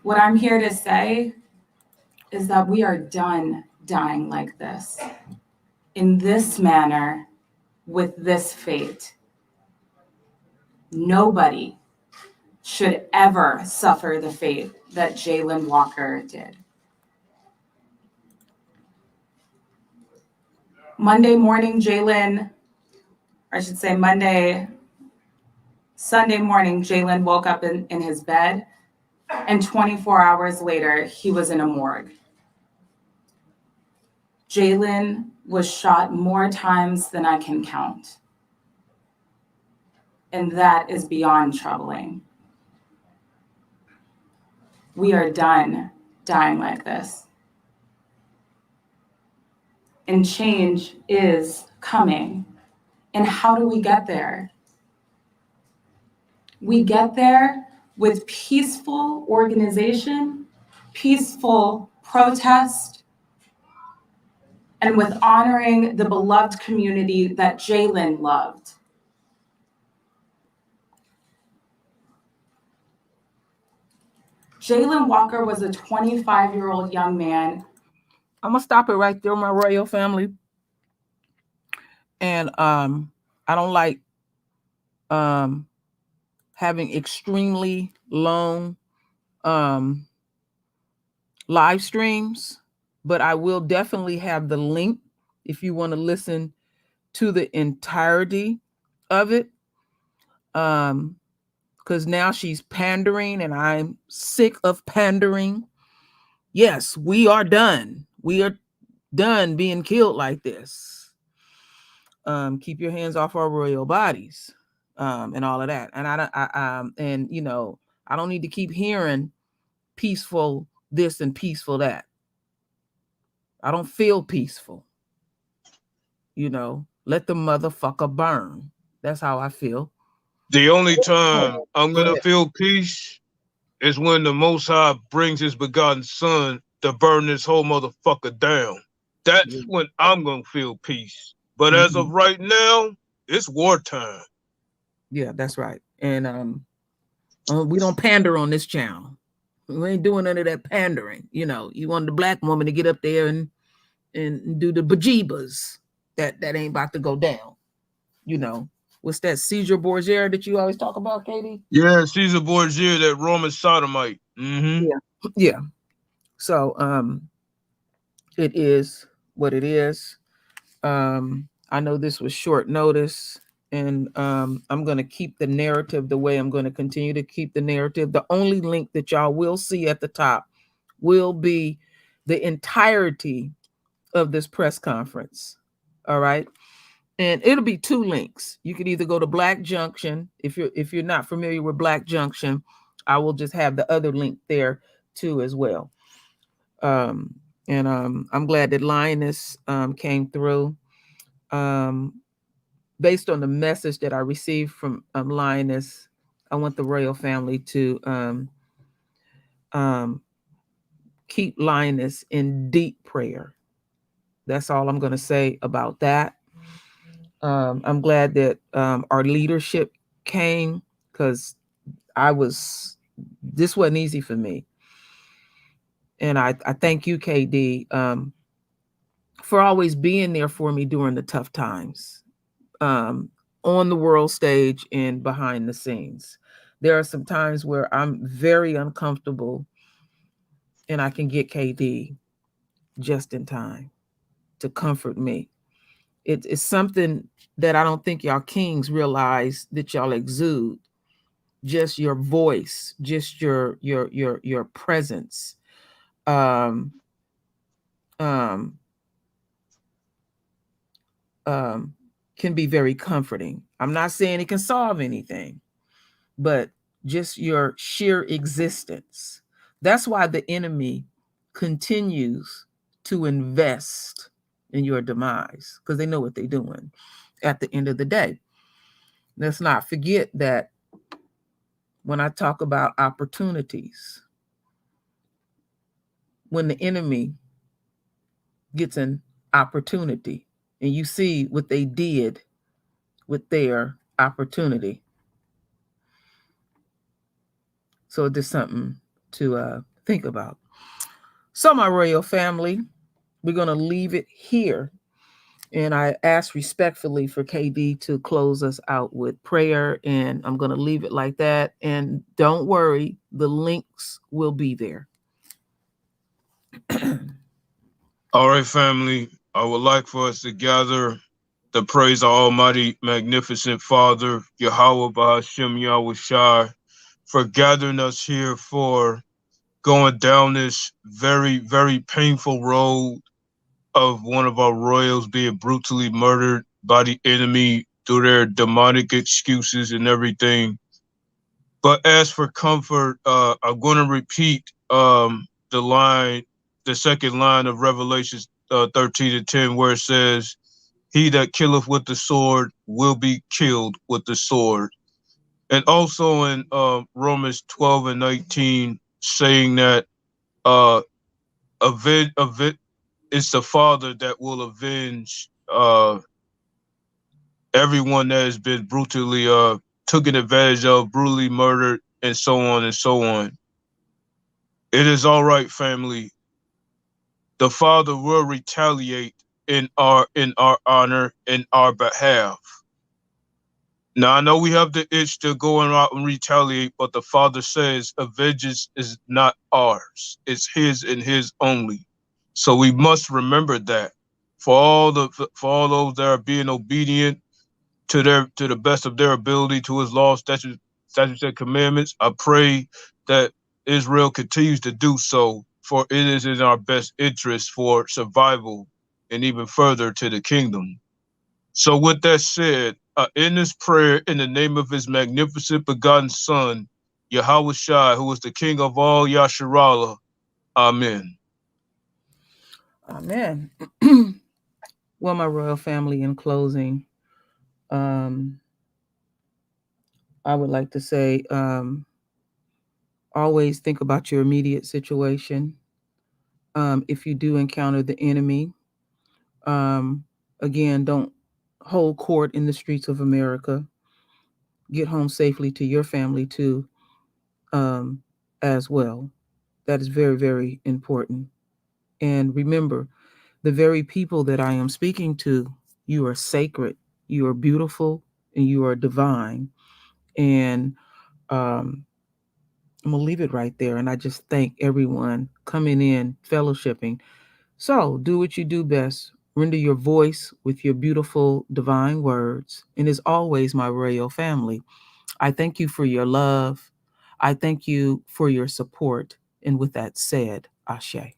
What I'm here to say is that we are done dying like this, in this manner, with this fate. Nobody should ever suffer the fate that Jayland Walker did. Sunday morning, Jayland woke up in his bed, and 24 hours later, he was in a morgue. Jayland was shot more times than I can count. And that is beyond troubling. We are done dying like this. And change is coming. And how do we get there? We get there with peaceful organization, peaceful protest, and with honoring the beloved community that Jayland loved. Jayland Walker was a 25-year-old young man. I'm gonna stop it right there, my royal family. And I don't like having extremely long live streams, but I will definitely have the link if you want to listen to the entirety of it. Because now she's pandering, and I'm sick of pandering. Yes, we are done. We are done being killed like this. Keep your hands off our royal bodies, and all of that. And and you know, I don't need to keep hearing peaceful this and peaceful that. I don't feel peaceful. You know, let the motherfucker burn. That's how I feel. The only time I'm Go gonna ahead. feel peace is when the Most High brings His begotten Son to burn this whole motherfucker down. That's when I'm gonna feel peace. But as of right now, it's wartime. Yeah, that's right. And we don't pander on this channel. We ain't doing none of that pandering. You know, you want the black woman to get up there and do the bejeebas. That ain't about to go down. You know, what's that Caesar Borgia that you always talk about, Katie? Yeah, Caesar Borgia, that Roman sodomite. Mm-hmm. Yeah, yeah. So it is what it is. I know this was short notice, and I'm going to keep the narrative the way I'm going to continue to keep the narrative. The only link that y'all will see at the top will be the entirety of this press conference. All right. And it'll be two links. You could either go to Black Junction. If you're not familiar with Black Junction, I will just have the other link there too as well. I'm glad that Lioness came through. Based on the message that I received from Lioness, I want the royal family to keep Lioness in deep prayer. That's all I'm going to say about that. I'm glad that our leadership came, because this wasn't easy for me. And I thank you, KD, for always being there for me during the tough times, on the world stage and behind the scenes. There are some times where I'm very uncomfortable, and I can get KD just in time to comfort me. It's something that I don't think y'all kings realize that y'all exude. Just your voice, just your presence, can be very comforting. I'm not saying it can solve anything, but just your sheer existence. That's why the enemy continues to invest in your demise, because they know what they're doing at the end of the day. Let's not forget that when I talk about opportunities, when the enemy gets an opportunity, and you see what they did with their opportunity. So it's just something to think about. So my royal family, we're going to leave it here. And I ask respectfully for KD to close us out with prayer. And I'm going to leave it like that. And don't worry, the links will be there. All right, family. I would like for us to gather to praise our Almighty, magnificent Father, Yahweh Bahashem Yahweh Shai, for gathering us here, for going down this very, very painful road of one of our royals being brutally murdered by the enemy through their demonic excuses and everything. But as for comfort, I'm going to repeat the second line of Revelation 13:10, where it says, "He that killeth with the sword will be killed with the sword." And also in Romans 12:19, saying that it's the Father that will avenge everyone that has been brutally taken advantage of, brutally murdered, and so on and so on. It is all right, family. The Father will retaliate in our honor, in our behalf. Now I know we have the itch to go out and retaliate, but the Father says vengeance is not ours. It's His and His only. So we must remember that. for all those that are being obedient to the best of their ability to his laws, statutes, and commandments. I pray that Israel continues to do so, for it is in our best interest for survival and even further to the kingdom. So with that said, in this prayer, in the name of his magnificent begotten son, Yahweh Shai, who is the king of all Yasharallah, amen. Amen. Well, my royal family, in closing, I would like to say, always think about your immediate situation. If you do encounter the enemy, again, don't hold court in the streets of America. Get home safely to your family too, as well. That is very, very important. And remember, the very people that I am speaking to, you are sacred, you are beautiful, and you are divine. And I'm gonna leave it right there. And I just thank everyone coming in, fellowshipping. So do what you do best. Render your voice with your beautiful divine words. And as always, my royal family, I thank you for your love. I thank you for your support. And with that said, Ashe.